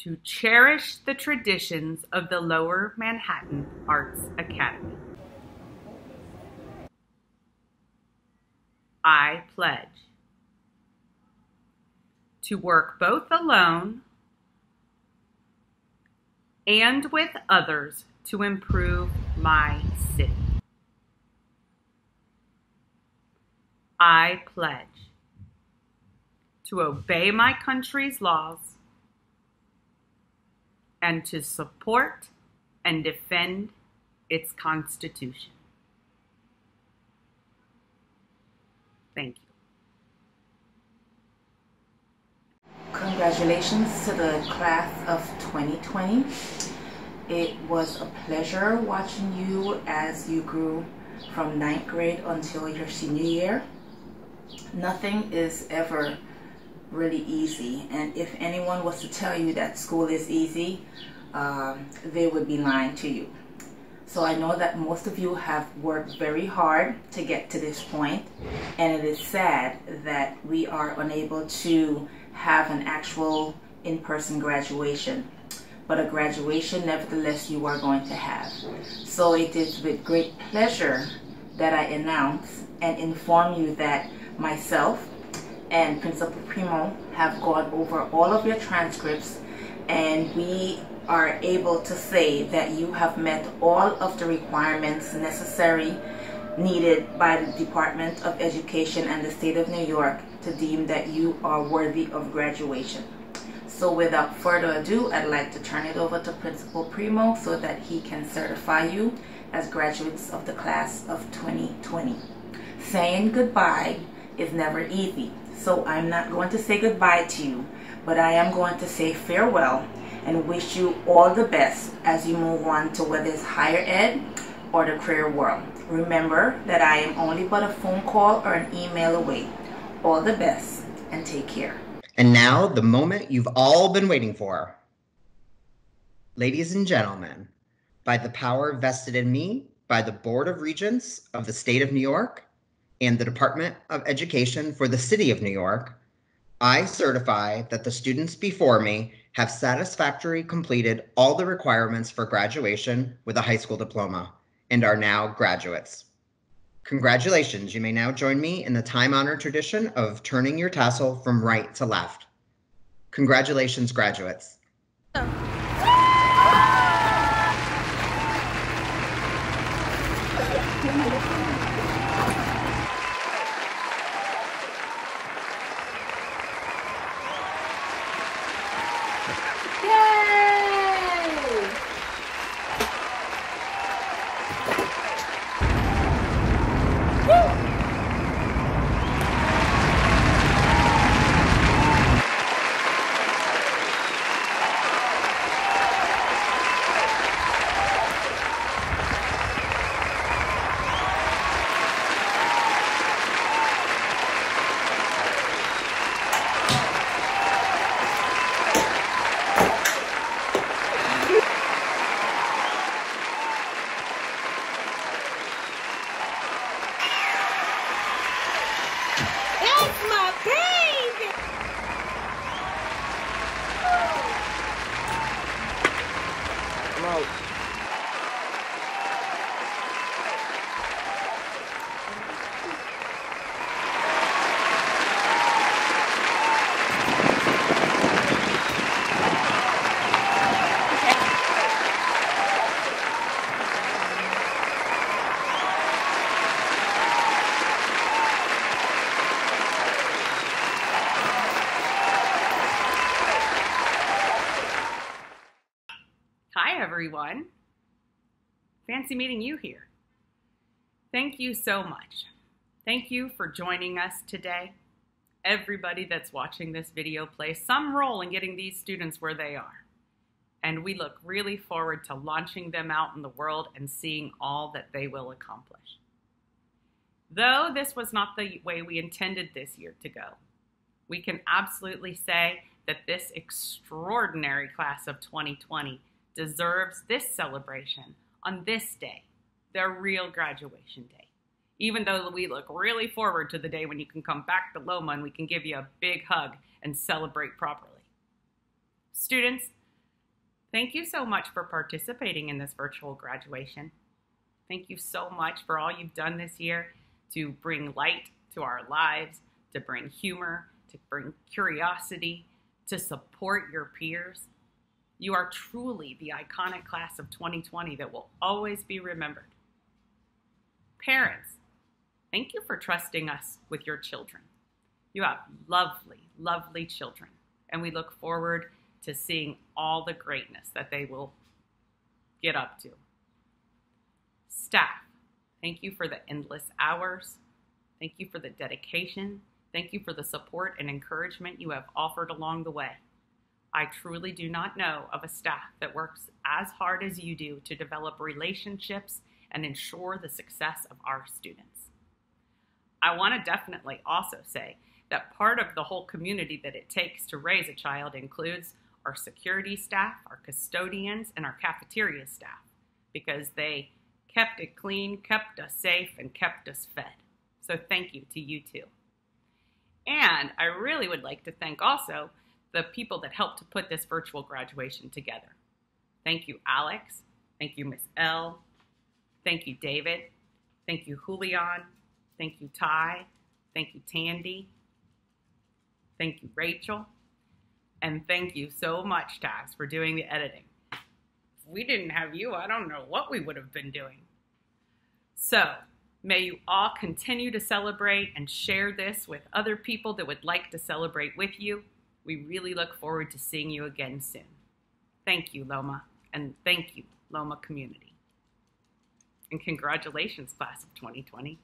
to cherish the traditions of the Lower Manhattan Arts Academy. I pledge to work both alone and with others to improve my city. I pledge to obey my country's laws and to support and defend its Constitution. Thank you. Congratulations to the class of 2020. It was a pleasure watching you as you grew from 9th grade until your senior year. Nothing is ever really easy, and if anyone was to tell you that school is easy, they would be lying to you. So I know that most of you have worked very hard to get to this point, and it is sad that we are unable to have an actual in-person graduation. But a graduation, nevertheless, you are going to have. So it is with great pleasure that I announce and inform you that myself and Principal Primo have gone over all of your transcripts, and we are able to say that you have met all of the requirements necessary needed by the Department of Education and the State of New York to deem that you are worthy of graduation. So without further ado, I'd like to turn it over to Principal Primo so that he can certify you as graduates of the class of 2020. Saying goodbye is never easy, so I'm not going to say goodbye to you, but I am going to say farewell and wish you all the best as you move on to whether it's higher ed or the career world. Remember that I am only but a phone call or an email away. All the best and take care. And now, the moment you've all been waiting for. Ladies and gentlemen, by the power vested in me by the Board of Regents of the State of New York and the Department of Education for the City of New York, I certify that the students before me have satisfactorily completed all the requirements for graduation with a high school diploma and are now graduates. Congratulations, you may now join me in the time-honored tradition of turning your tassel from right to left. Congratulations, graduates. Everyone. Fancy meeting you here. Thank you so much. Thank you for joining us today. Everybody that's watching this video plays some role in getting these students where they are. And we look really forward to launching them out in the world and seeing all that they will accomplish. Though this was not the way we intended this year to go, we can absolutely say that this extraordinary class of 2020 deserves this celebration on this day, their real graduation day. Even though we look really forward to the day when you can come back to Loma and we can give you a big hug and celebrate properly. Students, Thank you so much for participating in this virtual graduation. Thank you so much for all you've done this year to bring light to our lives, to bring humor, to bring curiosity, to support your peers. You are truly the iconic class of 2020 that will always be remembered. Parents, thank you for trusting us with your children. You have lovely, lovely children, and we look forward to seeing all the greatness that they will get up to. Staff, thank you for the endless hours. Thank you for the dedication. Thank you for the support and encouragement you have offered along the way. I truly do not know of a staff that works as hard as you do to develop relationships and ensure the success of our students. I want to definitely also say that part of the whole community that it takes to raise a child includes our security staff, our custodians, and our cafeteria staff, because they kept it clean, kept us safe, and kept us fed. So thank you to you too. And I really would like to thank also the people that helped to put this virtual graduation together. Thank you, Alex. Thank you, Miss L. Thank you, David. Thank you, Julian. Thank you, Ty. Thank you, Tandy. Thank you, Rachel. And thank you so much, Taz, for doing the editing. If we didn't have you, I don't know what we would have been doing. So, may you all continue to celebrate and share this with other people that would like to celebrate with you. We really look forward to seeing you again soon. Thank you, Loma, and thank you, Loma community. And congratulations, class of 2020.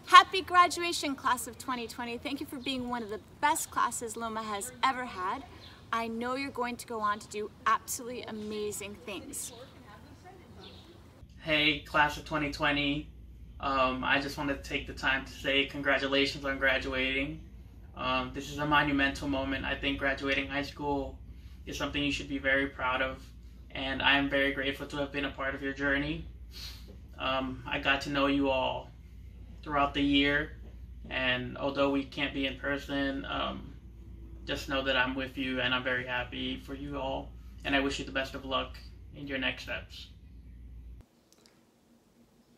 Happy graduation, class of 2020. Thank you for being one of the best classes Loma has ever had. I know you're going to go on to do absolutely amazing things. Hey, class of 2020. I just wanted to take the time to say congratulations on graduating. This is a monumental moment. I think graduating high school is something you should be very proud of, and I am very grateful to have been a part of your journey. I got to know you all throughout the year, and although we can't be in person, just know that I'm with you and I'm very happy for you all, and I wish you the best of luck in your next steps.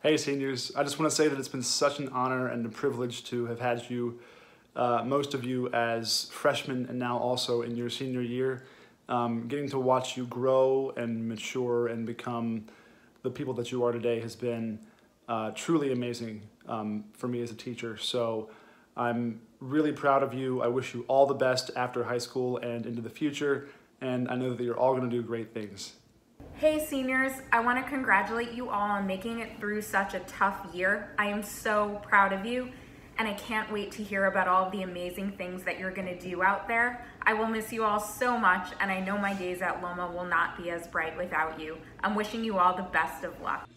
Hey seniors, I just want to say that it's been such an honor and a privilege to have had you, most of you as freshmen and now also in your senior year, getting to watch you grow and mature and become the people that you are today has been truly amazing for me as a teacher. So I'm really proud of you. I wish you all the best after high school and into the future, and I know that you're all going to do great things. Hey seniors, I want to congratulate you all on making it through such a tough year. I am so proud of you, and I can't wait to hear about all of the amazing things that you're going to do out there. I will miss you all so much, and I know my days at Loma will not be as bright without you. I'm wishing you all the best of luck.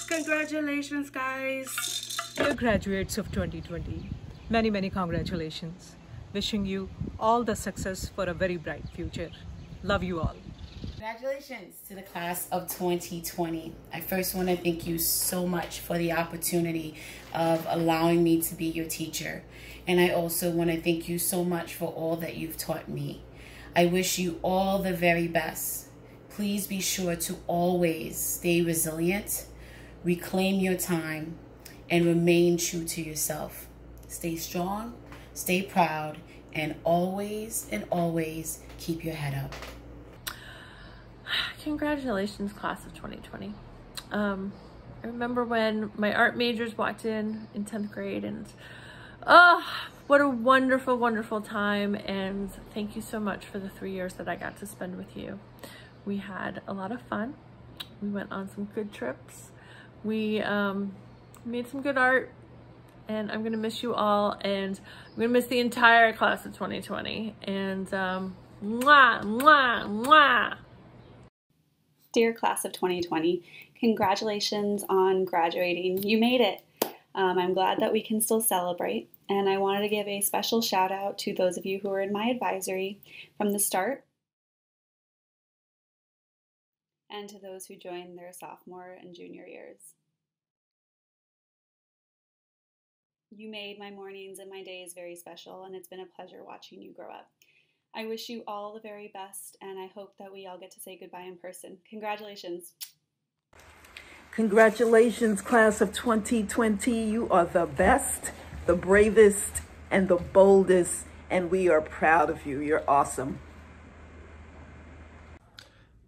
Congratulations, guys. Dear graduates of 2020, many, many congratulations. Wishing you all the success for a very bright future. Love you all. Congratulations to the class of 2020. I first want to thank you so much for the opportunity of allowing me to be your teacher. And I also want to thank you so much for all that you've taught me. I wish you all the very best. Please be sure to always stay resilient, reclaim your time, and remain true to yourself. Stay strong, stay proud, and always keep your head up. Congratulations, class of 2020. I remember when my art majors walked in 10th grade, and what a wonderful, wonderful time. And thank you so much for the 3 years that I got to spend with you. We had a lot of fun. We went on some good trips. We made some good art, and I'm gonna miss you all, and I'm gonna miss the entire class of 2020. And mwah, mwah, mwah. Dear class of 2020, congratulations on graduating. You made it. I'm glad that we can still celebrate, and I wanted to give a special shout out to those of you who were in my advisory from the start and to those who joined their sophomore and junior years. You made my mornings and my days very special, and it's been a pleasure watching you grow up. I wish you all the very best, and I hope that we all get to say goodbye in person. Congratulations. Congratulations, class of 2020. You are the best, the bravest, and the boldest, and we are proud of you. You're awesome.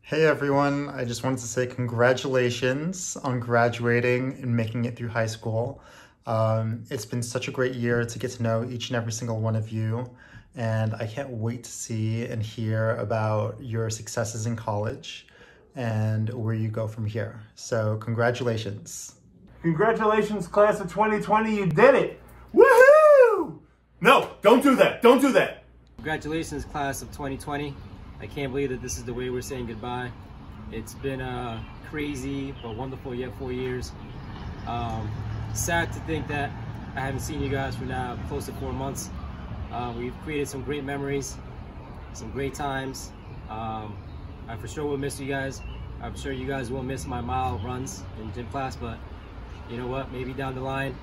Hey everyone, I just wanted to say congratulations on graduating and making it through high school. It's been such a great year to get to know each and every single one of you, and I can't wait to see and hear about your successes in college and where you go from here. So congratulations. Congratulations, class of 2020, you did it! Woohoo! No, don't do that, don't do that! Congratulations, class of 2020. I can't believe that this is the way we're saying goodbye. It's been a crazy but wonderful yet 4 years. Sad to think that I haven't seen you guys for now close to 4 months. We've created some great memories, some great times. I for sure will miss you guys. I'm sure you guys will miss my mile runs in gym class, but you know what? Maybe down the line,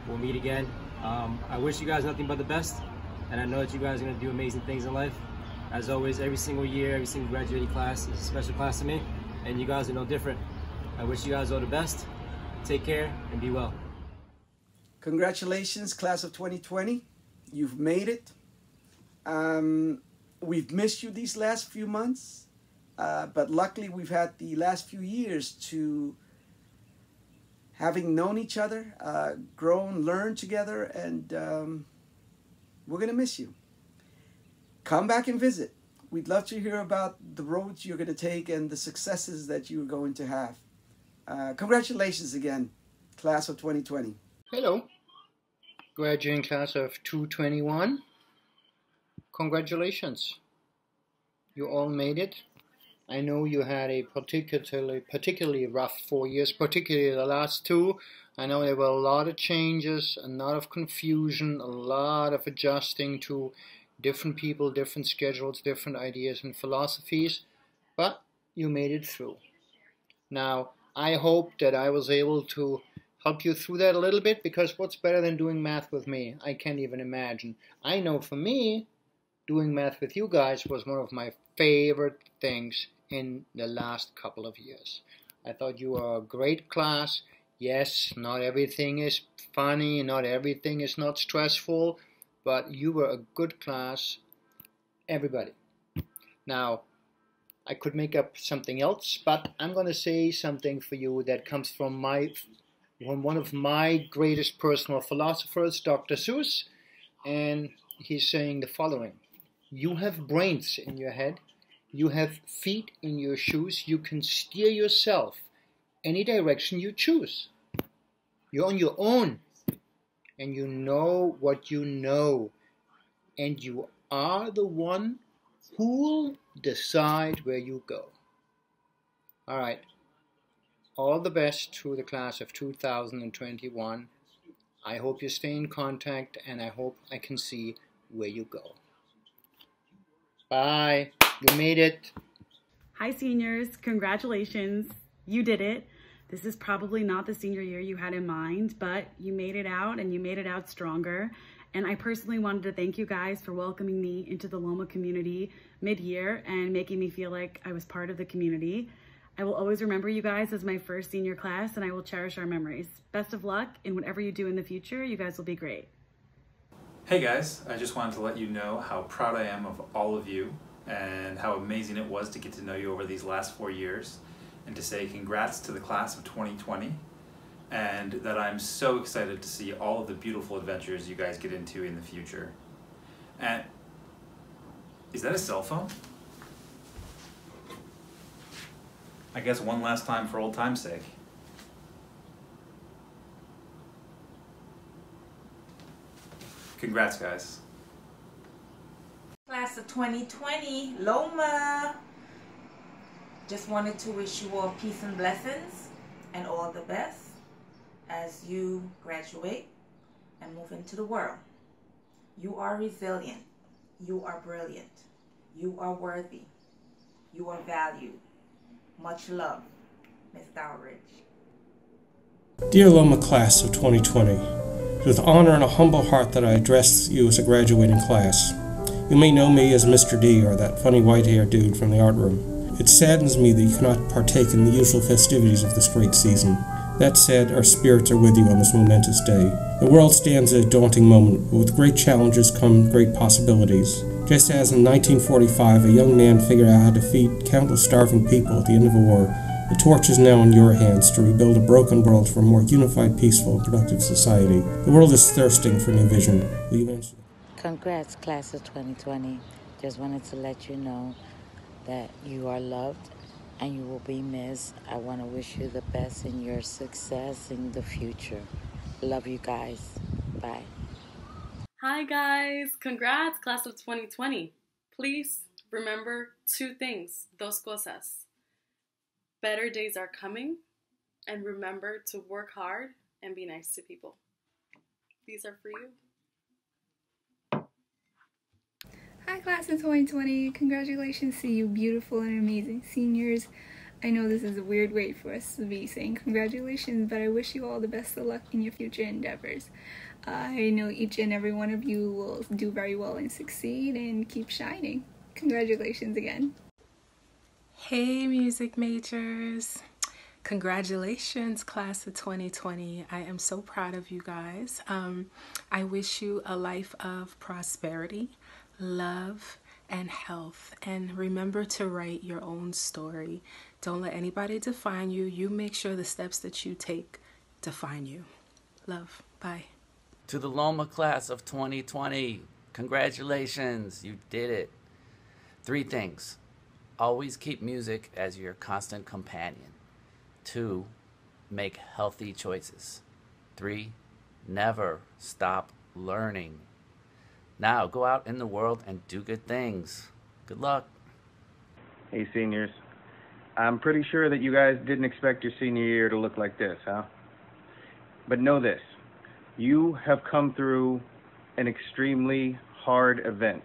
we'll meet again. I wish you guys nothing but the best, and I know that you guys are gonna do amazing things in life. As always, every single year, every single graduating class is a special class to me, and you guys are no different. I wish you guys all the best. Take care and be well. Congratulations, class of 2020. You've made it. We've missed you these last few months. But luckily we've had the last few years to having known each other, grown, learned together, and we're gonna miss you. Come back and visit. We'd love to hear about the roads you're gonna take and the successes that you're going to have. Congratulations again, class of 2020. Hello, graduating class of 221. Congratulations. You all made it. I know you had a particularly rough 4 years, particularly the last two. I know there were a lot of changes, a lot of confusion, a lot of adjusting to different people, different schedules, different ideas and philosophies, but you made it through. Now, I hope that I was able to help you through that a little bit, because what's better than doing math with me? I can't even imagine. I know for me, doing math with you guys was one of my favorite things in the last couple of years. I thought you were a great class. Yes, not everything is funny, not everything is not stressful, but you were a good class, everybody. Now, I could make up something else, but I'm going to say something for you that comes from one of my greatest personal philosophers, Dr. Seuss, and he's saying the following. You have brains in your head, you have feet in your shoes, you can steer yourself any direction you choose. You're on your own, and you know what you know, and you are the one who'll decide where you go. All right. All the best to the class of 2021. I hope you stay in contact, and I hope I can see where you go. Bye. You made it. Hi, seniors. Congratulations. You did it. This is probably not the senior year you had in mind, but you made it out, and you made it out stronger. And I personally wanted to thank you guys for welcoming me into the Loma community mid-year and making me feel like I was part of the community. I will always remember you guys as my first senior class, and I will cherish our memories. Best of luck in whatever you do in the future. You guys will be great. Hey guys, I just wanted to let you know how proud I am of all of you and how amazing it was to get to know you over these last 4 years, and to say congrats to the class of 2020, and that I'm so excited to see all of the beautiful adventures you guys get into in the future. And is that a cell phone? I guess one last time for old time's sake. Congrats, guys. Class of 2020, Loma. Just wanted to wish you all peace and blessings and all the best as you graduate and move into the world. You are resilient. You are brilliant. You are worthy. You are valued. Much love, Ms. Dowridge. Dear Loma Class of 2020, it is with honor and a humble heart that I address you as a graduating class. You may know me as Mr. D, or that funny white-haired dude from the art room. It saddens me that you cannot partake in the usual festivities of this great season. That said, our spirits are with you on this momentous day. The world stands at a daunting moment, but with great challenges come great possibilities. Just as in 1945 a young man figured out how to feed countless starving people at the end of a war, the torch is now in your hands to rebuild a broken world for a more unified, peaceful, and productive society. The world is thirsting for new vision. Will you answer? Congrats, class of 2020. Just wanted to let you know that you are loved and you will be missed. I want to wish you the best in your success in the future. Love you guys. Bye. Hi guys, congrats class of 2020. Please remember 2 things, dos cosas. Better days are coming, and remember to work hard and be nice to people. These are for you. Hi class of 2020, congratulations to you beautiful and amazing seniors. I know this is a weird way for us to be saying congratulations, but I wish you all the best of luck in your future endeavors. I know each and every one of you will do very well and succeed and keep shining. Congratulations again. Hey music majors. Congratulations class of 2020. I am so proud of you guys. I wish you a life of prosperity, love, and health. And remember to write your own story. Don't let anybody define you. You make sure the steps that you take define you. Love. Bye. To the Loma class of 2020, congratulations, you did it. 3 things. Always keep music as your constant companion. 2, make healthy choices. 3, never stop learning. Now go out in the world and do good things. Good luck. Hey seniors, I'm pretty sure that you guys didn't expect your senior year to look like this, huh? But know this, you have come through an extremely hard event.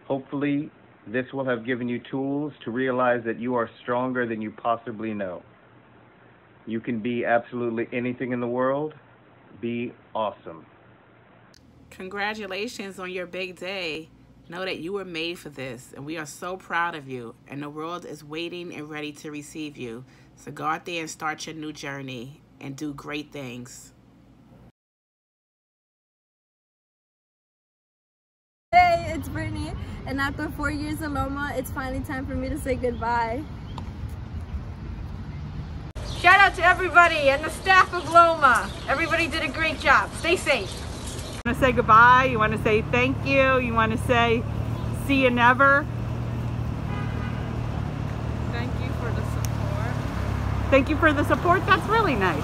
Hopefully this will have given you tools to realize that you are stronger than you possibly know. You can be absolutely anything in the world. Be awesome. Congratulations on your big day. Know that you were made for this, and we are so proud of you, and the world is waiting and ready to receive you. So go out there and start your new journey and do great things. Hey, it's Brittany, and after 4 years at Loma, it's finally time for me to say goodbye. Shout out to everybody and the staff of Loma. Everybody did a great job. Stay safe. You want to say goodbye, you want to say thank you want to say see you never. Thank you for the support. Thank you for the support. That's really nice.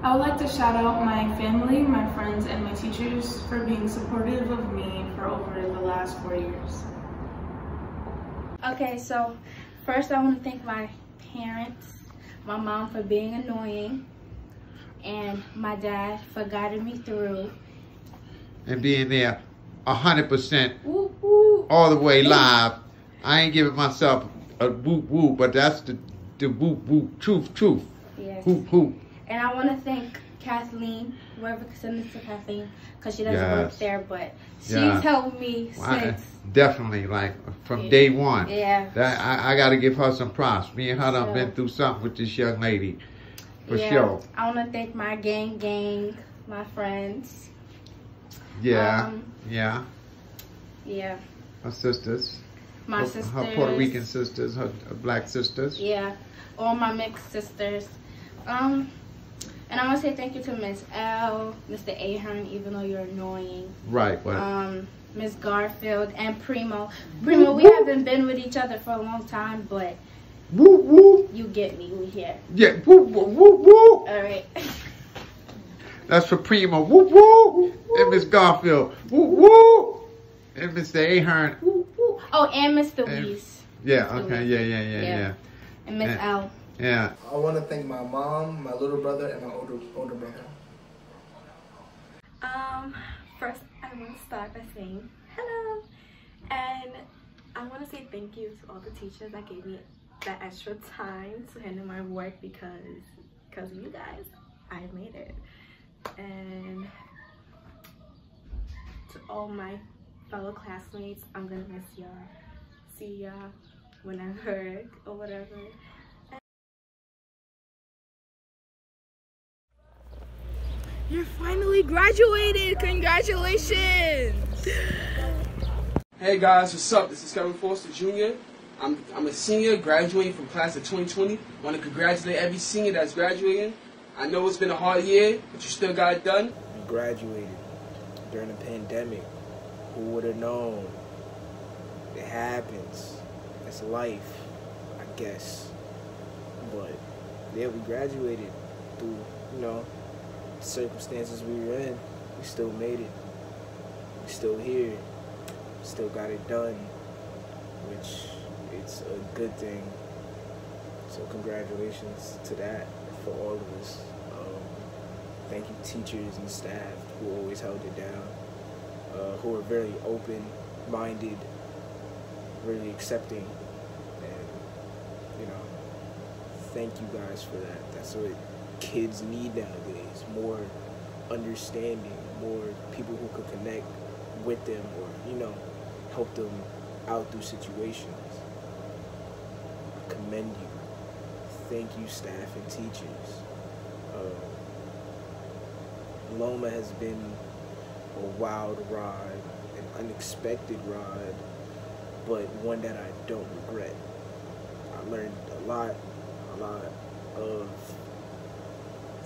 I would like to shout out my family, my friends, and my teachers for being supportive of me for over the last 4 years. Okay, so first I want to thank my parents, my mom for being annoying, and my dad for guiding me through. And being there 100% all the way live. I ain't giving myself a whoop whoop, but that's the whoop whoop, truth. Yes. Hoop hoop. And I want to thank Kathleen, whoever could send this to Kathleen, because she doesn't work there, but she's helped me since. Definitely, like from day one. Yeah. I got to give her some props. Me and her done been through something with this young lady, for sure. I want to thank my gang, my friends. Yeah, Yeah. Her sisters. My sisters. Her Puerto Rican sisters, her black sisters. Yeah, all my mixed sisters. And I want to say thank you to Miss L, Mr. Ahern, even though you're annoying. Right, but Miss Garfield and Primo. Primo, we haven't been with each other for a long time, but you get me. We here. Yeah, whoop whoop whoop whoop. All right. That's for Primo. Whoop whoop. And Miss Garfield. Whoop whoop. And Mr. Ahern. Oh, and Mr. Weiss. Yeah, okay, yeah. And Miss L. Yeah. I want to thank my mom, my little brother, and my older brother. First I want to start by saying hello, and I want to say thank you to all the teachers that gave me that extra time to handle my work, because of you guys, I made it. And to all my fellow classmates, I'm gonna miss y'all. See y'all whenever or whatever. You're finally graduated! Congratulations! Hey guys, what's up? This is Kevin Foster Jr. I'm a senior graduating from class of 2020. I want to congratulate every senior that's graduating. I know it's been a hard year, but you still got it done. We graduated during the pandemic. Who would have known? It happens. It's life, I guess. But yeah, we graduated through, the circumstances we were in. We still made it. We're still here. Still got it done, which it's a good thing. So congratulations to that for all of us. Thank you teachers and staff who always held it down, who are very open-minded, really accepting, and thank you guys for that. That's what kids need nowadays, more understanding, more people who could connect with them or, help them out through situations. I commend you. Thank you, staff and teachers. Loma has been a wild ride, an unexpected ride, but one that I don't regret. I learned a lot of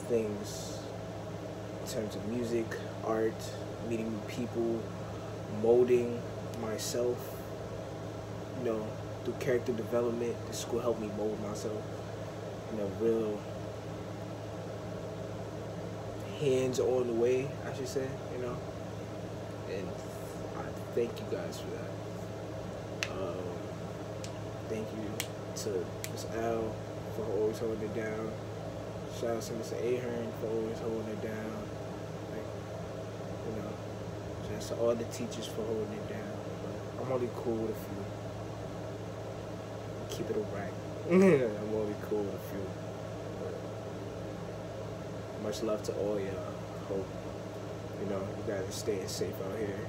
things in terms of music, art, meeting new people, molding myself, through character development. The school helped me mold myself in a real hands-on way, I should say, and I thank you guys for that. Thank you to Miss L for always holding it down. Shout out to Mr. Ahern for always holding it down. Shout out to all the teachers for holding it down. But I'm only cool with a few. Keep it a rack. I'm only cool with a few. Much love to all y'all. Hope you guys are staying safe out here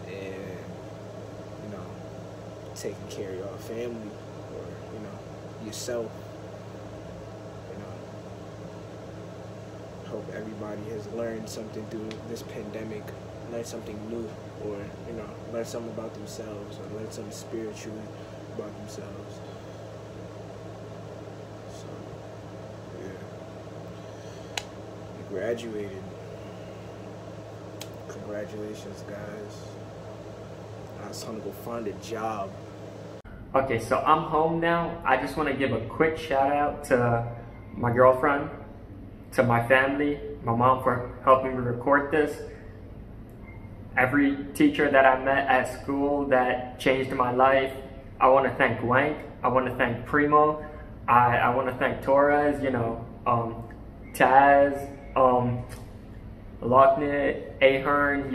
and taking care of your family or yourself. Hope everybody has learned something through this pandemic, learned something new, or learned something about themselves, or learned something spiritually about themselves. So yeah. Graduated. Congratulations, guys. Now it's time to go find a job. Okay, so I'm home now. I just want to give a quick shout out to my girlfriend, to my family, my mom for helping me record this. Every teacher that I met at school that changed my life. I want to thank Wank. I want to thank Primo. I want to thank Torres, Taz, Lockney, Ahern,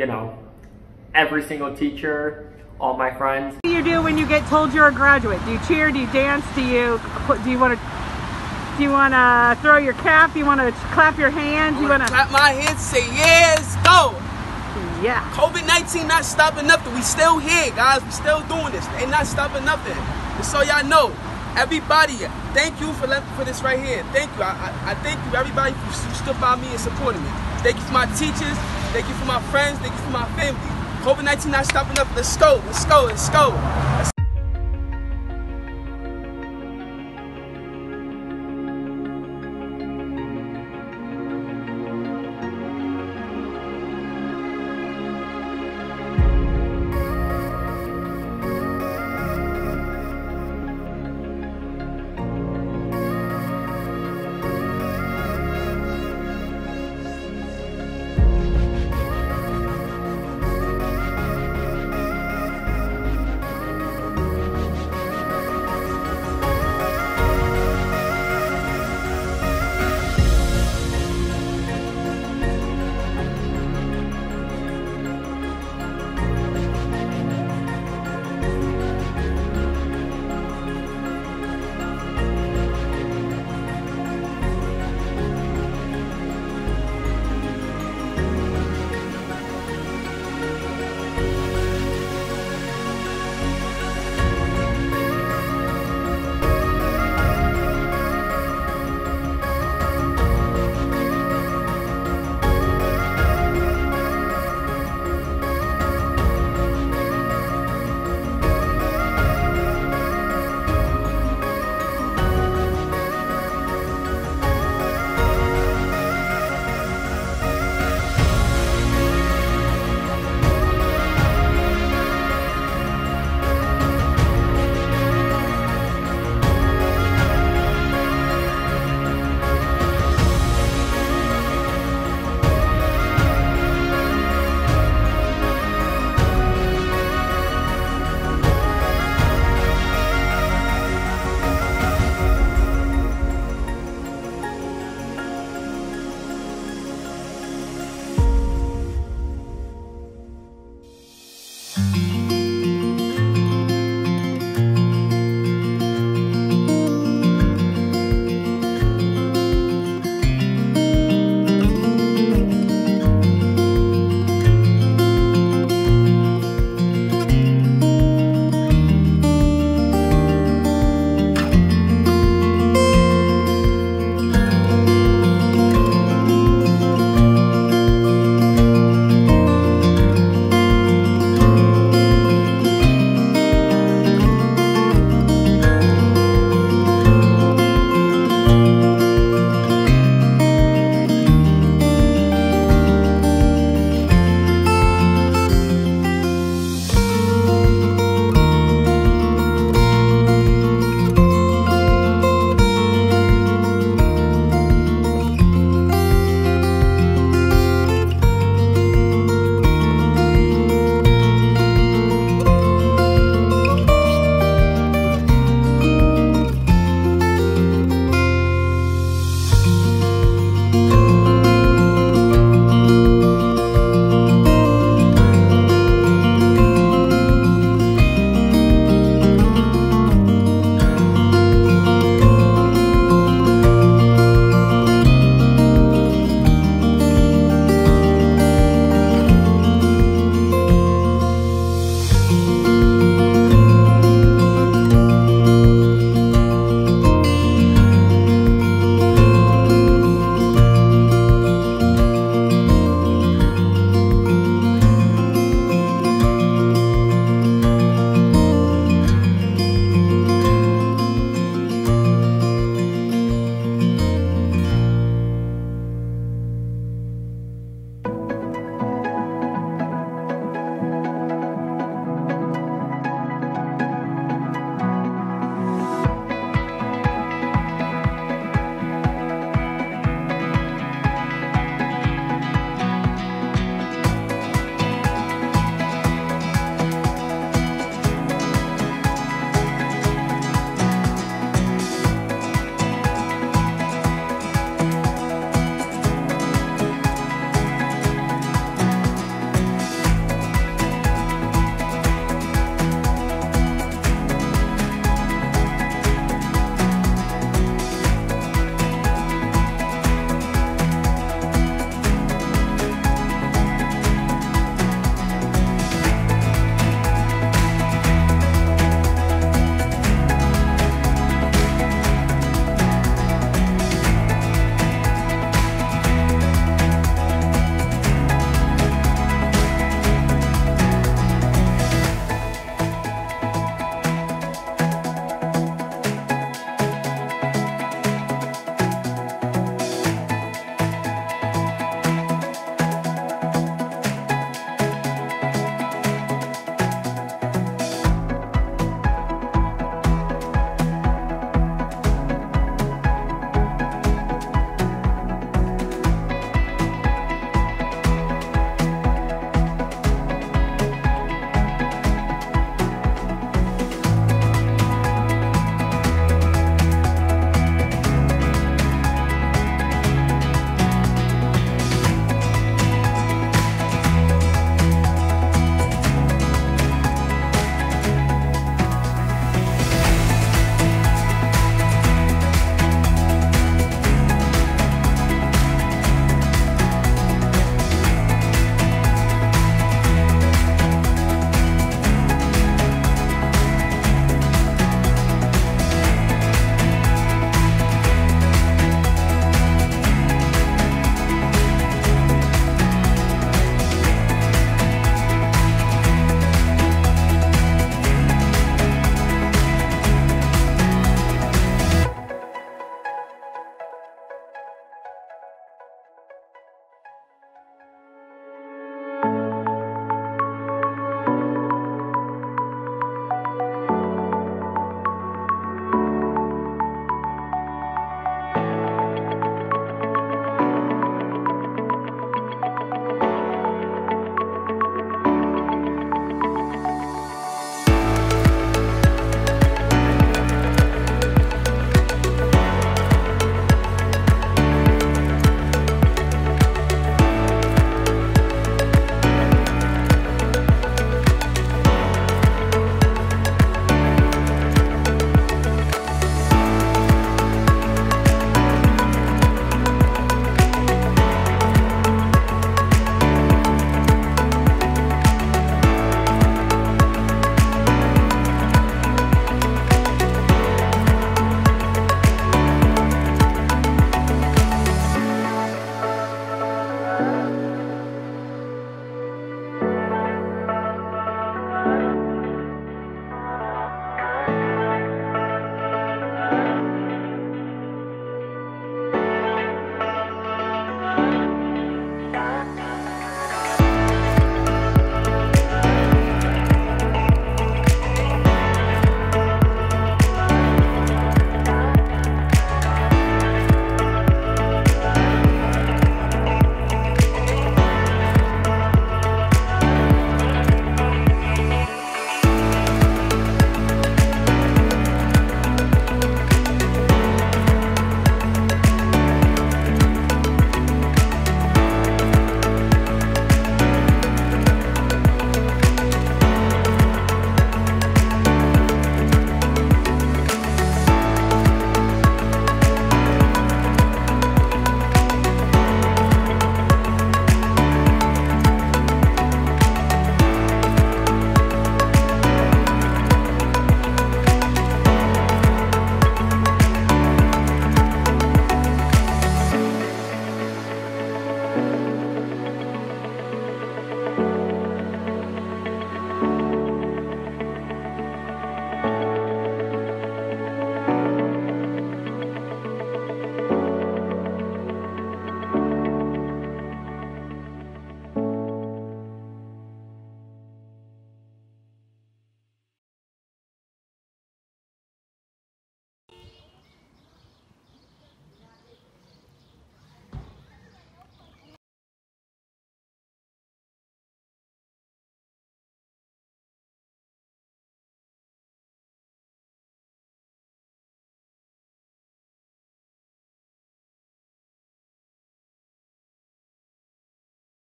every single teacher, all my friends. What do you do when you get told you're a graduate? Do you cheer? Do you dance? Do you want to throw your cap? Do you want to clap your hands? You want to clap my hands, say yes, go. Yeah. COVID-19 not stopping nothing. We still here, guys. We still doing this. They not stopping nothing. Just so y'all know, everybody, thank you for this right here. Thank you. I thank you, everybody, who stood by me and supported me. Thank you for my teachers. Thank you for my friends. Thank you for my family. COVID-19 not stopping up. Let's go. Let's go. Let's go.